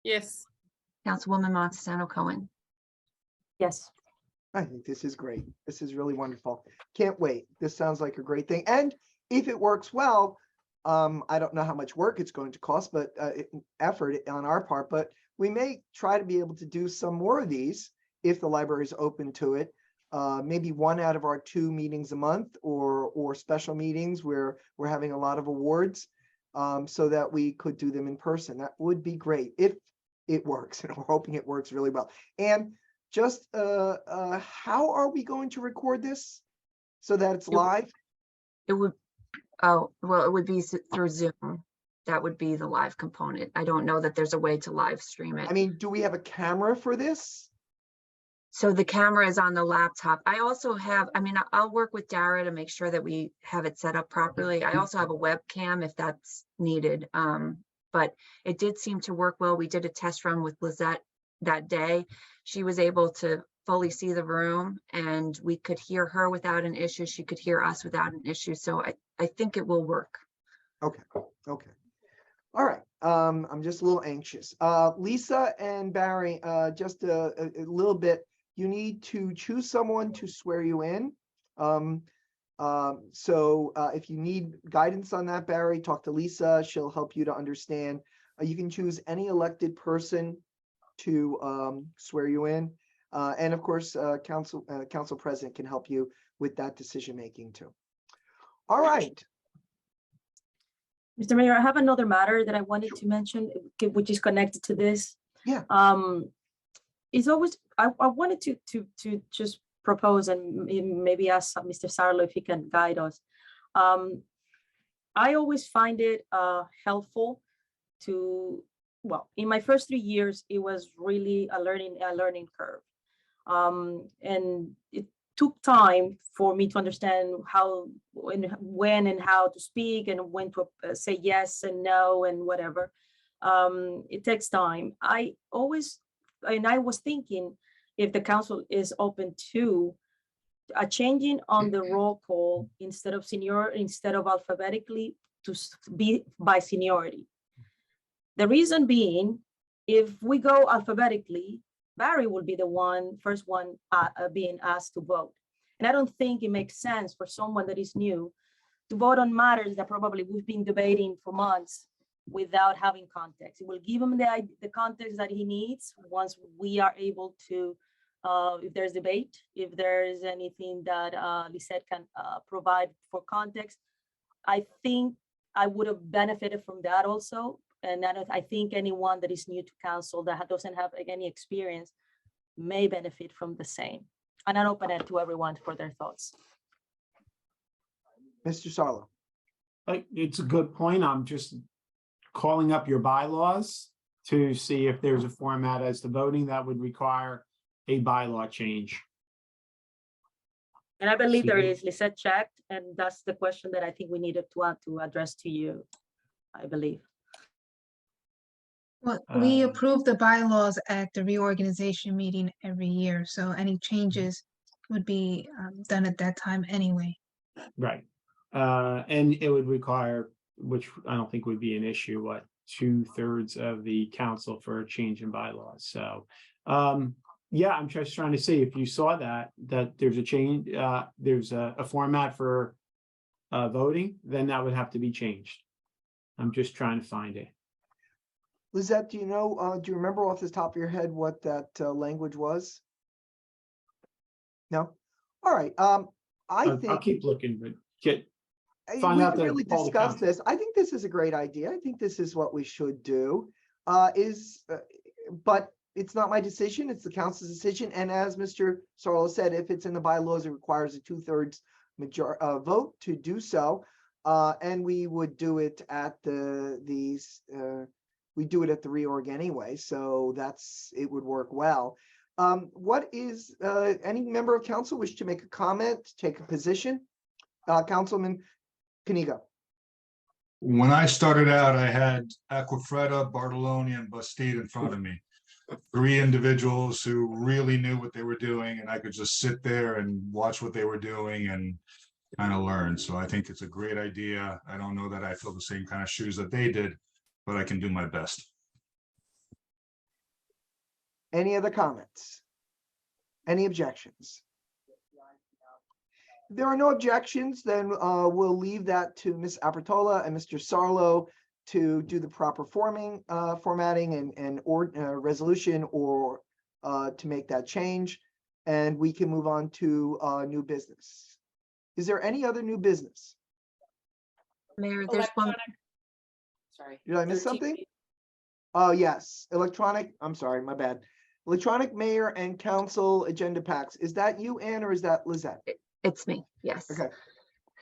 Yes. Councilwoman Montesano Cohen. Yes. I think this is great. This is really wonderful. Can't wait. This sounds like a great thing. And if it works well, I don't know how much work it's going to cost, but effort on our part, but we may try to be able to do some more of these if the library is open to it. Maybe one out of our 2 meetings a month or special meetings where we're having a lot of awards so that we could do them in person. That would be great if it works. And we're hoping it works really well. And just how are we going to record this so that it's live? It would, oh, well, it would be through Zoom. That would be the live component. I don't know that there's a way to live stream it. I mean, do we have a camera for this? So the camera is on the laptop. I also have, I mean, I'll work with Dara to make sure that we have it set up properly. I also have a webcam if that's needed. But it did seem to work well. We did a test run with Lizette that day. She was able to fully see the room and we could hear her without an issue. She could hear us without an issue. So I think it will work. Okay, okay. All right, I'm just a little anxious. Lisa and Barry, just a little bit, you need to choose someone to swear you in. So if you need guidance on that, Barry, talk to Lisa. She'll help you to understand. You can choose any elected person to swear you in. And of course, council president can help you with that decision-making too. All right. Mr. Mayor, I have another matter that I wanted to mention, which is connected to this. Yeah. It's always, I wanted to just propose and maybe ask Mr. Sarlo if he can guide us. I always find it helpful to, well, in my first 3 years, it was really a learning curve. And it took time for me to understand how, when and how to speak and when to say yes and no and whatever. It takes time. I was thinking if the council is open to a changing on the roll call instead of alphabetically to be by seniority. The reason being, if we go alphabetically, Barry will be the first one being asked to vote. And I don't think it makes sense for someone that is new to vote on matters that probably we've been debating for months without having context. It will give him the context that he needs once we are able to, if there's debate, if there is anything that Lisette can provide for context. I think I would have benefited from that also. And I think anyone that is new to council that doesn't have any experience may benefit from the same. And I'll open it to everyone for their thoughts. Mr. Sarlo. It's a good point. I'm just calling up your bylaws to see if there's a format as to voting that would require a bylaw change. And I believe there See. is. Lisette checked, and that's the question that I think we needed to address to you, I believe. Well, we Um, approve the bylaws at the reorganization meeting every year, so any changes would be done at that time anyway. Right. And it would require, which I don't think would be an issue, what, 2/3 of the council for a change in bylaws. So, yeah, I'm just trying to see if you saw that there's a change, there's a format for voting, then that would have to be changed. I'm just trying to find it. Lizette, do you remember off the top of your head what that language was? No? All right, I I'll think. keep looking, but We find out can the really all the discuss council. this. I think this is a great idea. I think this is what we should do. But it's not my decision, it's the council's decision. And as Mr. Sarlo said, if it's in the bylaws, it requires a 2/3 vote to do so. And we would do it at we do it at the reorg anyway, so it would work well. What is, any member of council wish to make a comment, take a position? Councilman Kaniga. When I started out, I had Aquafreda, Bartoloni, and Bastide in front of me. 3 individuals who really knew what they were doing, and I could just sit there and watch what they were doing and kind of learn. So I think it's a great idea. I don't know that I fill the same kind of shoes that they did, but I can do my best. Any other comments? Any objections? If there are no objections, then we'll leave that to Ms. Apertola and Mr. Sarlo to do the proper formatting and resolution or to make that change. And we can move on to new business. Is there any other new business? Mayor, there's one. Sorry. Did I miss something? Oh, yes, I'm sorry, my bad. Electronic mayor and council agenda packs. Is that you, Ann, or is that Lizette? It's me, yes. Okay.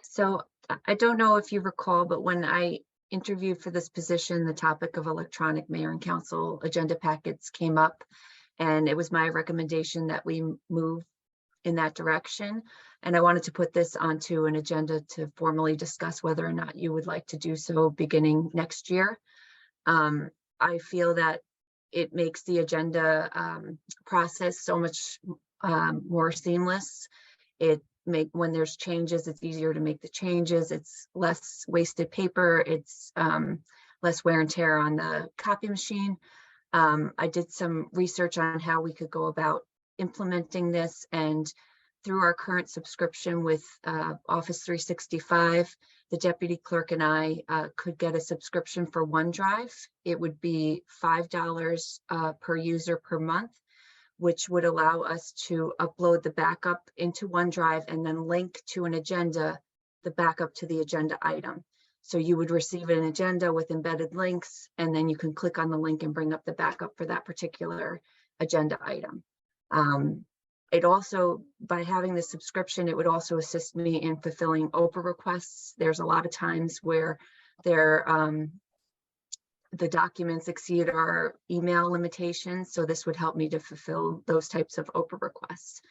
So I don't know if you recall, but when I interviewed for this position, the topic of electronic mayor and council agenda packets came up. And it was my recommendation that we move in that direction. And I wanted to put this onto an agenda to formally discuss whether or not you would like to do so beginning next year. I feel that it makes the agenda process so much more seamless. When there's changes, it's easier to make the changes. It's less wasted paper. It's less wear and tear on the copy machine. I did some research on how we could go about implementing this, and through our current subscription with Office 365, the deputy clerk and I could get a subscription for OneDrive. It would be $5 per user per month, which would allow us to upload the backup into OneDrive and then link to an agenda, the backup to the agenda item. So you would receive an agenda with embedded links, and then you can click on the link and bring up the backup for that particular agenda item. It also, by having the subscription, it would also assist me in fulfilling Oprah requests. There's a lot of times where the documents exceed our email limitations. So this would help me to fulfill those types of Oprah requests.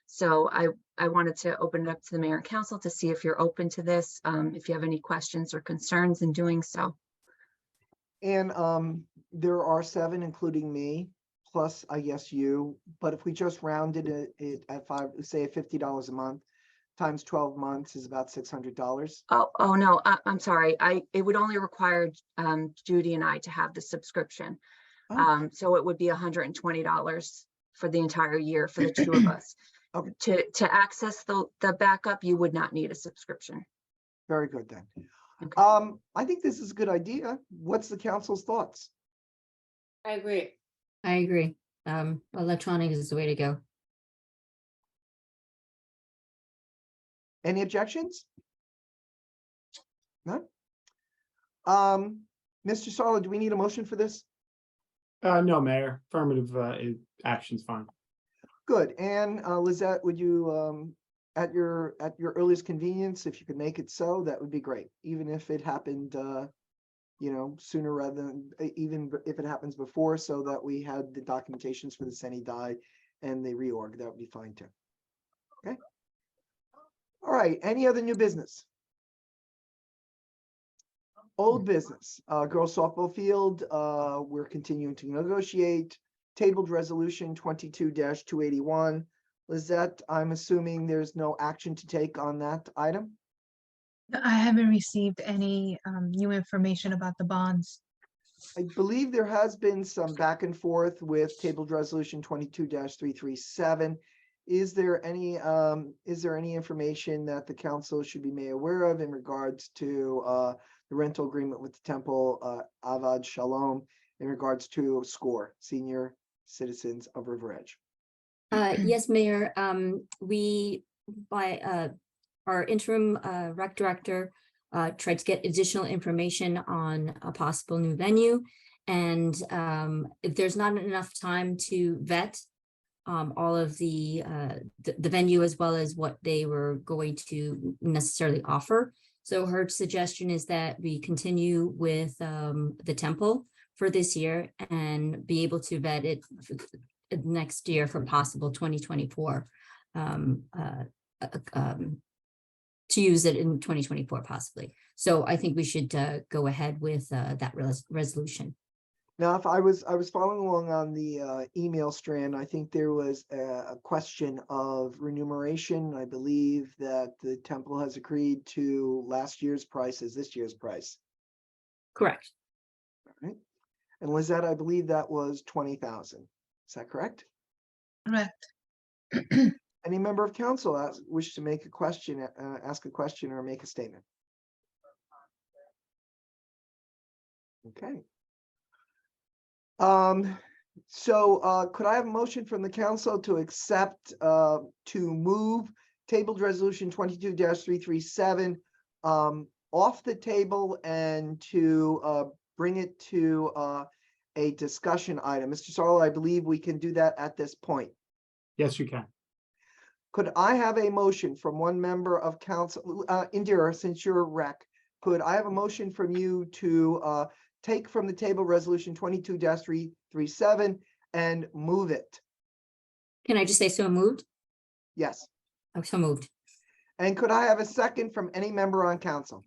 So I wanted to open it up to the mayor and council to see if you're open to this, if you have any questions or concerns in doing so. And there are 7, including me, plus I guess you, but if we just rounded it at say $50 a month, times 12 months is about $600. Oh no, I'm sorry. It would only require Judy and I to have the subscription. Oh. So it would be $120 for the entire year for the two of us. Okay. To access the backup, you would not need a subscription. Very good then. Okay. I think this is a good idea. What's the council's thoughts? I agree. I agree. Electronic is the way to go. Any objections? None? Mr. Sarlo, do we need a motion for this? No, Mayor, affirmative, action's fine. Good. And Lizette, would you, at your earliest convenience, if you could make it so, that would be great. Even if it happened, sooner rather than, even if it happens before, so that we had the documentations for the Seni Die and the reorg, that would be fine too. Okay. All right. Any other new business? Old business, girls softball field, we're continuing to negotiate. Tabled resolution 22-281. Lizette, I'm assuming there's no action to take on that item? I haven't received any new information about the bonds. I believe there has been some back and forth with tabled resolution 22-337. Is there any information that the council should be made aware of in regards to the rental agreement with the Temple Avad Shalom in regards to SCORE, Senior Citizens of River Edge? Yes, Mayor, we, by our interim rec director, tried to get additional information on a possible new venue. And if there's not enough time to vet all of the venue as well as what they were going to necessarily offer. So her suggestion is that we continue with the Temple for this year and be able to vet it next year for possible 2024 to use it in 2024 possibly. So I think we should go ahead with that resolution. Now, if I was following along on the email strand, I think there was a question of remuneration. I believe that the Temple has agreed to last year's price as this year's price. Correct. All right. And Lizette, I believe that was 20,000. Is that correct? Correct. Any member of council wish to make a question, ask a question or make a statement? Okay. So could I have a motion from the council to accept, to move tabled resolution 22-337 off the table and to bring it to a discussion item? Mr. Sarlo, I believe we can do that at this point. Yes, you can. Could I have a motion from one member of council, Indira, since you're rec, could I have a motion from you to take from the table resolution 22-337 and move it? Can I just say so moved? Yes. Oh, so moved. And could I have a second from any member on council?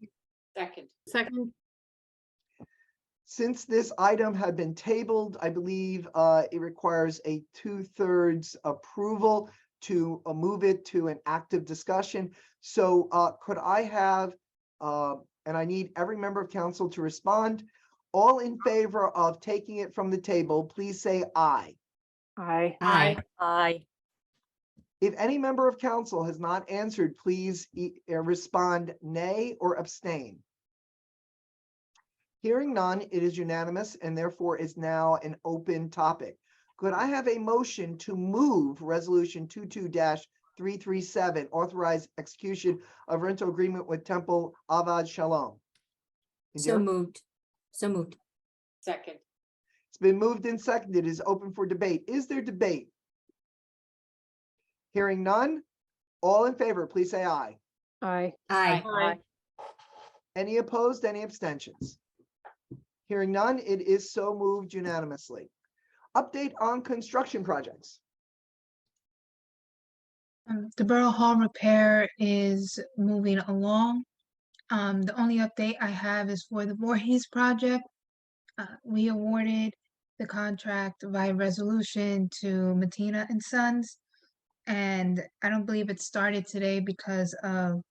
Second. Second. Since this item had been tabled, I believe it requires a 2/3 approval to move it to an active discussion. So could I have, and I need every member of council to respond, all in favor of taking it from the table, please say aye. Aye. Aye. Aye. If any member of council has not answered, please respond nay or abstain. Hearing none, it is unanimous and therefore is now an open topic. Could I have a motion to move resolution 22-337, authorize execution of rental agreement with Temple Avad Shalom? So Indira? moved. So moved. Second. It's been moved and seconded. It is open for debate. Is there debate? Hearing none, all in favor, please say aye. Aye. Aye. Aye. Any opposed, any abstentions? Hearing none, it is so moved unanimously. Update on construction projects. The Borough Hall repair is moving along. The only update I have is for the Voorhees project. We awarded the contract by resolution to Matina and Sons. And I don't believe it started today because of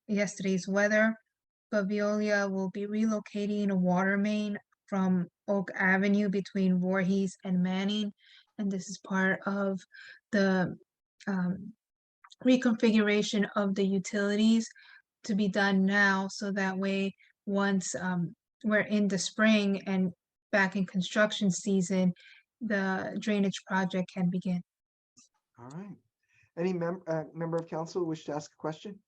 yesterday's weather. But Veolia will be relocating a water main from Oak Avenue between Voorhees and Manning. And this is part of the reconfiguration of the utilities to be done now, so that way, once we're in the spring and back in construction season, the drainage project can begin. All right. Any member of council wish to ask a question?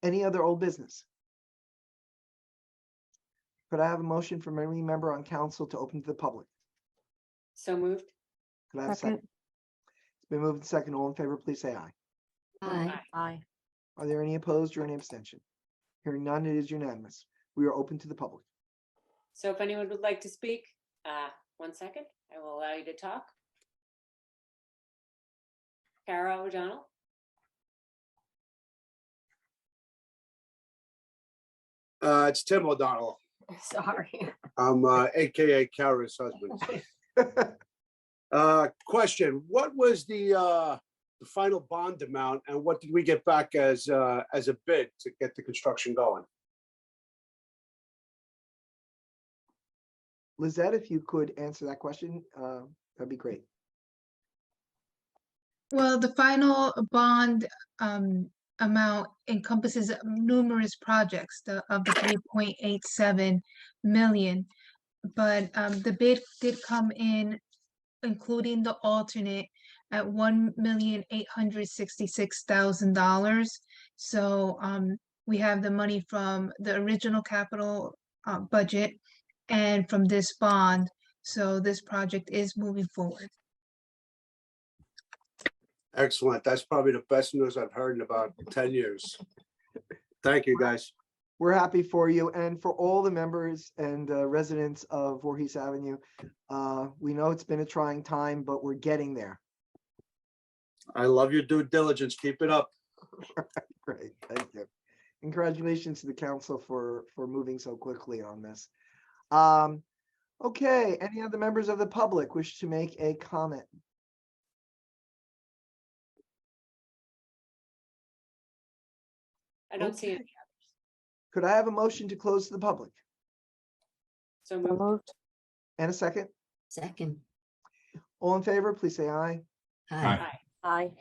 Any other old business? Could I have a motion from any member on council to open to the public? So moved. Could I have a Second. second? It's been moved and second. All in favor, please say aye. Aye. Aye. Are there any opposed or any abstention? Hearing none, it is unanimous. We are open to the public. So if anyone would like to speak, 1 second, I will allow you to talk. Kara O'Donnell. It's Tim O'Donnell. Sorry. I'm AKA Kara's husband. Question: what was the final bond amount, and what did we get back as a bid to get the construction going? Lizette, if you could answer that question, that'd be great. Well, the final bond amount encompasses numerous projects of the 3.87 million. But the bid did come in, including the alternate, at $1,866,000. So we have the money from the original capital budget and from this bond. So this project is moving forward. Excellent. That's probably the best news I've heard in about 10 years. Thank you, guys. We're happy for you and for all the members and residents of Voorhees Avenue. We know it's been a trying time, but we're getting there. I love your due diligence. Keep it up. Great, thank you. Congratulations to the council for moving so quickly on this. Okay, any other members of the public wish to make a comment? I don't see any. Could I have a motion to close to the public? So So moved. moved. And a second? Second. All in favor, please say aye. Aye. Aye.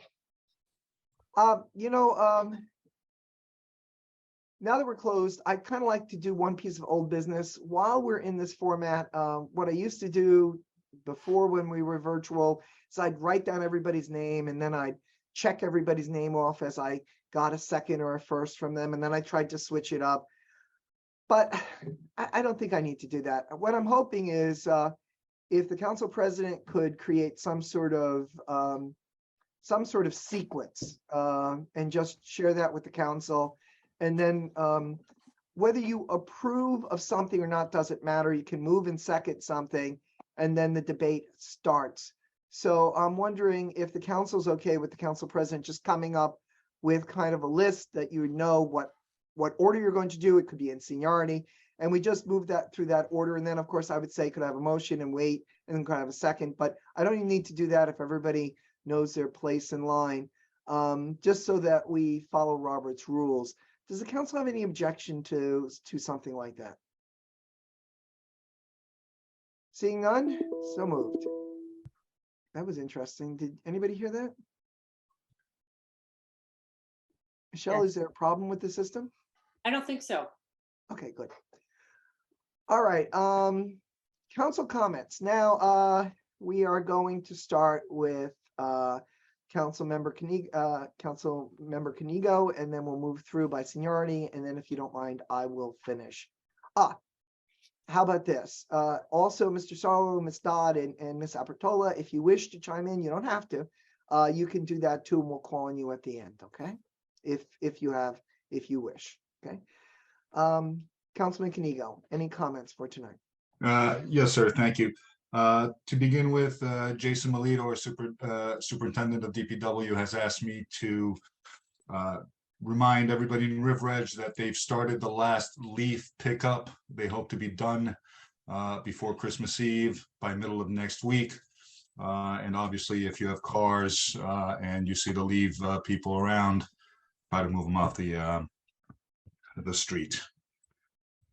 Now that we're closed, I kind of like to do one piece of old business while we're in this format. What I used to do before when we were virtual is I'd write down everybody's name and then I'd check everybody's name off as I got a second or a first from them. And then I tried to switch it up. But I don't think I need to do that. What I'm hoping is if the council president could create some sort of sequence and just share that with the council. And then whether you approve of something or not doesn't matter. You can move and second something and then the debate starts. So I'm wondering if the council's okay with the council president just coming up with kind of a list that you know what order you're going to do. It could be in seniority. And we just move that through that order. And then of course I would say, could I have a motion and wait and then could I have a second, but I don't even need to do that if everybody knows their place in line, just so that we follow Robert's rules. Does the council have any objection to something like that? Seeing none, so moved. That was interesting. Did anybody hear that? Michelle, is there a problem with the system? I don't think so. Okay, good. All right, council comments. Now, we are going to start with Councilmember Canigo, and then we'll move through by seniority, and then if you don't mind, I will finish. How about this? Also, Mr. Sarlo, Ms. Dodd, and Ms. Apertola, if you wish to chime in, you don't have to. You can do that too, and we'll call on you at the end, okay? If you wish, okay? Councilman Canigo, any comments for tonight? Yes, sir. Thank you. To begin with, Jason Melito, our superintendent of DPW, has asked me to remind everybody in River Edge that they've started the last leaf pickup. They hope to be done before Christmas Eve by middle of next week. And obviously, if you have cars and you see to leave people around, try to move them off the street.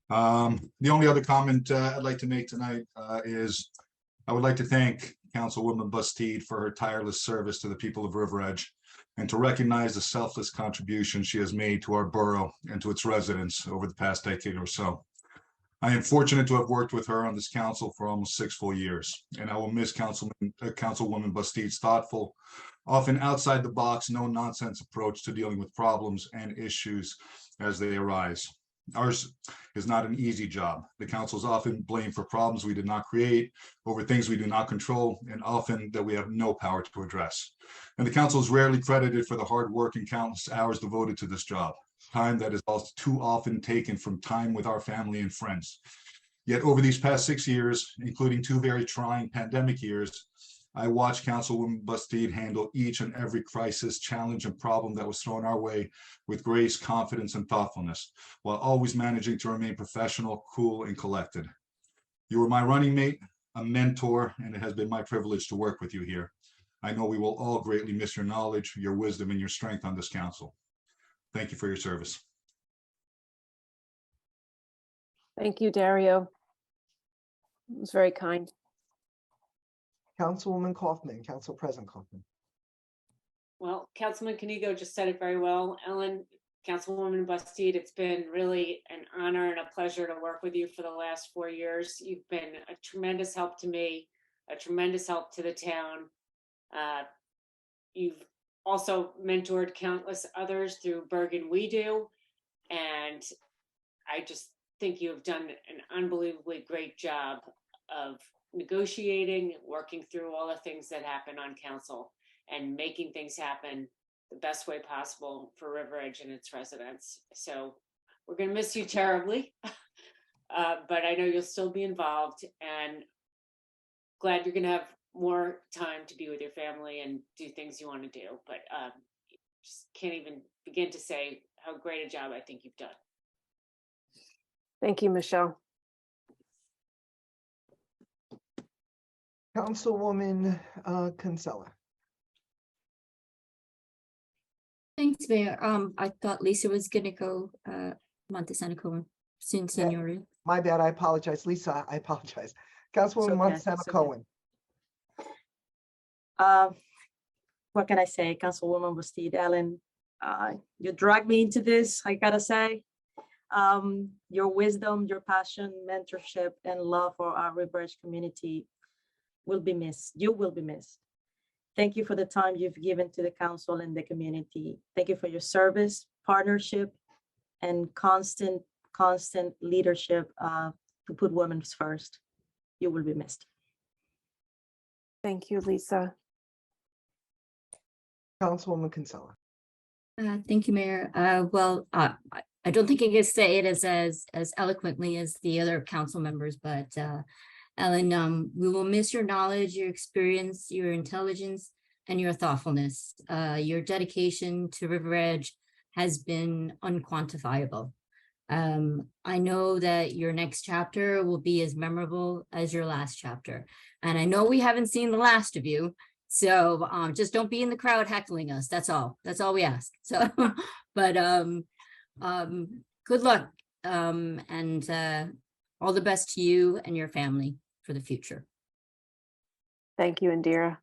The only other comment I'd like to make tonight is I would like to thank Councilwoman Bastide for her tireless service to the people of River Edge and to recognize the selfless contribution she has made to our borough and to its residents over the past decade or so. I am fortunate to have worked with her on this council for almost 6 full years, and I will miss Councilwoman Bastide's thoughtful, often outside the box, no nonsense approach to dealing with problems and issues as they arise. Ours is not an easy job. The council is often blamed for problems we did not create, over things we do not control, and often that we have no power to address. And the council is rarely credited for the hard work and countless hours devoted to this job, time that is also too often taken from time with our family and friends. Yet over these past 6 years, including 2 very trying pandemic years, I watched Councilwoman Bastide handle each and every crisis, challenge, and problem that was thrown our way with grace, confidence, and thoughtfulness, while always managing to remain professional, cool, and collected. You were my running mate, a mentor, and it has been my privilege to work with you here. I know we will all greatly miss your knowledge, your wisdom, and your strength on this council. Thank you for your service. Thank you, Dario. It was very kind. Councilwoman Kaufman, Council President Kaufman. Well, Councilman Canigo just said it very well. Ellen, Councilwoman Bastide, it's been really an honor and a pleasure to work with you for the last 4 years. You've been a tremendous help to me, a tremendous help to the town. You've also mentored countless others through Bergen We Do. And I just think you have done an unbelievably great job of negotiating, working through all the things that happen on council and making things happen the best way possible for River Edge and its residents. So we're going to miss you terribly, but I know you'll still be involved, and glad you're going to have more time to be with your family and do things you want to do. But just can't even begin to say how great a job I think you've done. Thank you, Michelle. Councilwoman Kinsella. Thanks, Mayor. I thought Lisa was gonna go, Montesano Cohen, Signori. My bad, I apologize. Lisa, I apologize. Councilwoman Montesano Cohen. What can I say? Councilwoman Bastide, Ellen, you dragged me into this, I gotta say. Your wisdom, your passion, mentorship, and love for our River Edge community will be missed. You will be missed. Thank you for the time you've given to the council and the community. Thank you for your service, partnership, and constant leadership to put women first. You will be missed. Thank you, Lisa. Councilwoman Kinsella. Thank you, Mayor. I don't think I can say it as eloquently as the other council members, but Ellen, we will miss your knowledge, your experience, your intelligence, and your thoughtfulness. Your dedication to River Edge has been unquantifiable. I know that your next chapter will be as memorable as your last chapter. And I know we haven't seen the last of you, so just don't be in the crowd heckling us. That's all. That's all we ask. So, but good luck and all the best to you and your family for the future. Thank you, Indira.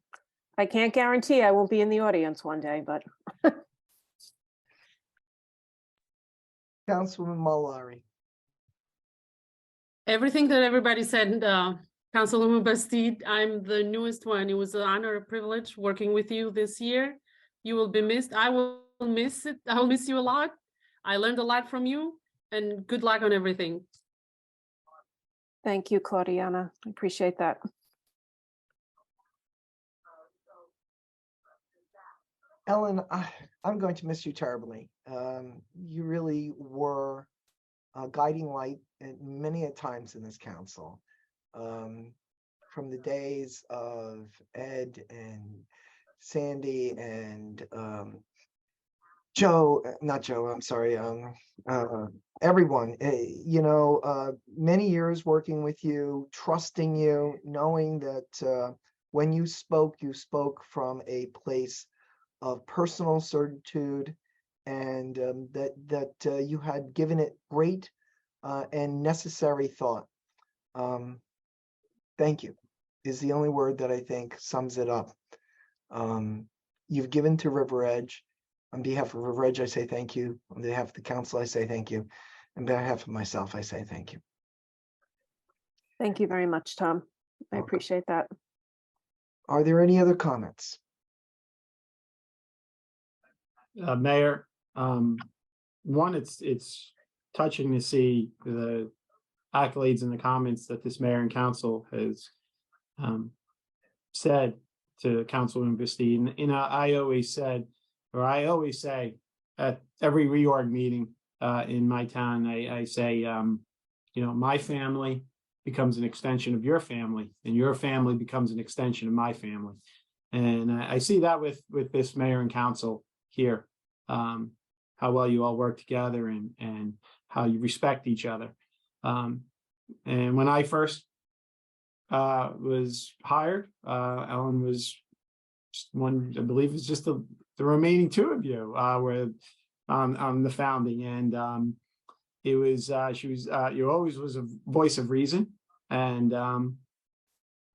I can't guarantee I won't be in the audience one day, but. Councilwoman Malari. Everything that everybody said, Councilwoman Bastide, I'm the newest one. It was an honor, a privilege working with you this year. You will be missed. I will miss it. I will miss you a lot. I learned a lot from you, and good luck on everything. Thank you, Claudiana. I appreciate that. Ellen, I'm going to miss you terribly. You really were a guiding light at many a times in this council. From the days of Ed and Sandy and Joe, not Joe, I'm sorry, everyone, many years working with you, trusting you, knowing that when you spoke from a place of personal certitude, and that you had given it great and necessary thought. Thank you. is the only word that I think sums it up. You've given to River Edge. On behalf of River Edge, I say thank you. On behalf of the council, I say thank you. On behalf of myself, I say thank you. Thank you very much, Tom. I Welcome. appreciate that. Are there any other comments? Mayor, one, it's touching to see the accolades and the comments that this mayor and council has said to Councilwoman Bastide. And I always said, or I always say at every reorg meeting in my town, I say, my family becomes an extension of your family, and your family becomes an extension of my family. And I see that with this mayor and council here, how well you all work together and how you respect each other. And when I first was hired, Ellen was just one, I believe it's just the remaining two of you were on the founding. And it was, she was, you always was a voice of reason. And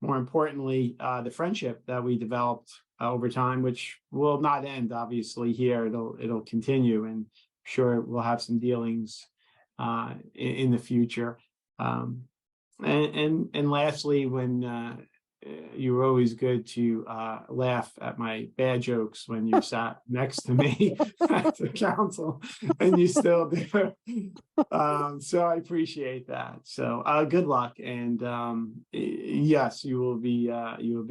more importantly, the friendship that we developed over time, which will not end, obviously, here. It'll continue, and I'm sure we'll have some dealings in the future. And lastly, when you were always good to laugh at my bad jokes when you sat next to me at the council, and you still do. So I appreciate that. So good luck, and yes, you will be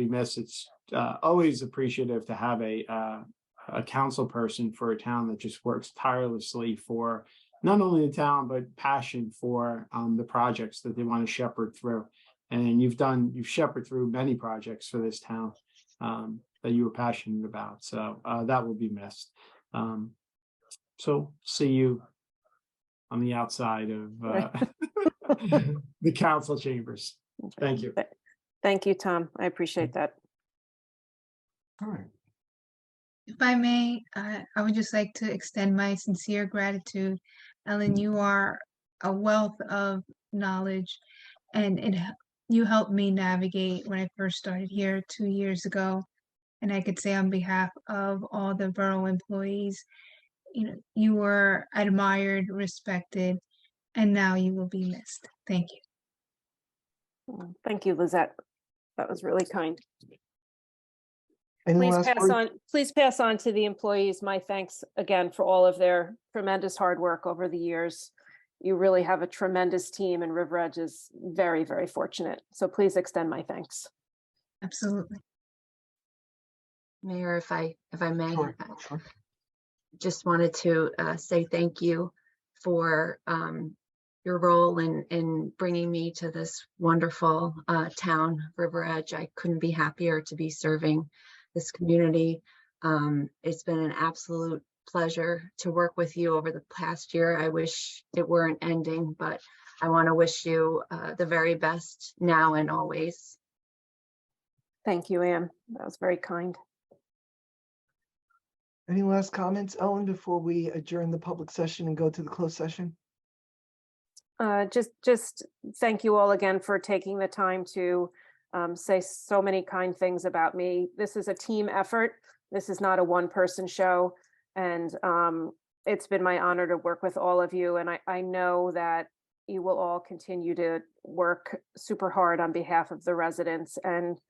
missed. It's always appreciative to have a council person for a town that just works tirelessly for not only the town, but passion for the projects that they want to shepherd through. And you've shepherded through many projects for this town that you were passionate about. So that will be missed. So see you on the outside of the council chambers. Thank you. Thank you, Tom. I appreciate that. All right. If I may, I would just like to extend my sincere gratitude. Ellen, you are a wealth of knowledge, and you helped me navigate when I first started here 2 years ago. And I could say on behalf of all the borough employees, you were admired, respected, and now you will be missed. Thank you. Thank you, Lizette. That was really kind. Any Please last pass words? please pass on to the employees my thanks again for all of their tremendous hard work over the years. You really have a tremendous team, and River Edge is very, very fortunate. So please extend my thanks. Absolutely. Mayor, if I may, Sure. just wanted to say thank you for your role in bringing me to this wonderful town, River Edge. I couldn't be happier to be serving this community. It's been an absolute pleasure to work with you over the past year. I wish it weren't ending, but I want to wish you the very best now and always. Thank you, Anne. That was very kind. Any last comments, Ellen, before we adjourn the public session and go to the closed session? Just thank you all again for taking the time to say so many kind things about me. This is a team effort. This is not a one-person show. And it's been my honor to work with all of you. And I know that you will all continue to work super hard on behalf of the residents. And,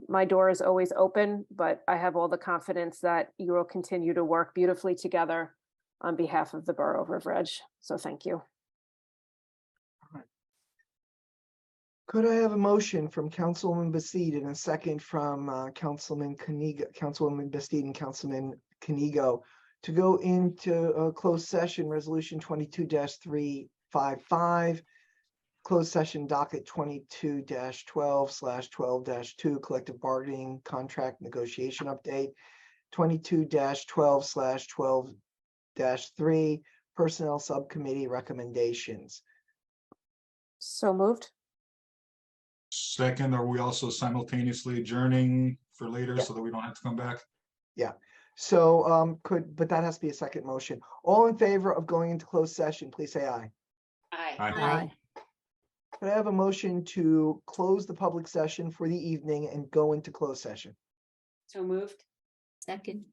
my door is always open, but I have all the confidence that you will continue to work beautifully together on behalf of the borough of River Edge. So thank you. Could I have a motion from Councilwoman Bastide and a second from Councilwoman Bastide and Councilman Canigo to go into a closed session, resolution 22-355, closed session docket 22-12/12-2, collective bargaining contract negotiation update, 22-12/12-3, personnel subcommittee recommendations. So moved. Second, are we also simultaneously adjourning for later Yeah. so that we don't have to come back? Yeah. So but that has to be a second motion. All in favor of going into closed session, please say aye. Aye. Aye. Aye. Could I have a motion to close the public session for the evening and go into closed session? So moved. Second.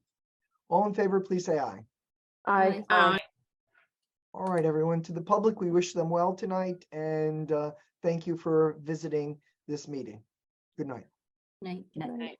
All in favor, please say aye. Aye. All right, everyone. To the public, we wish them well tonight and thank you for visiting this meeting. Good night. Night. Night.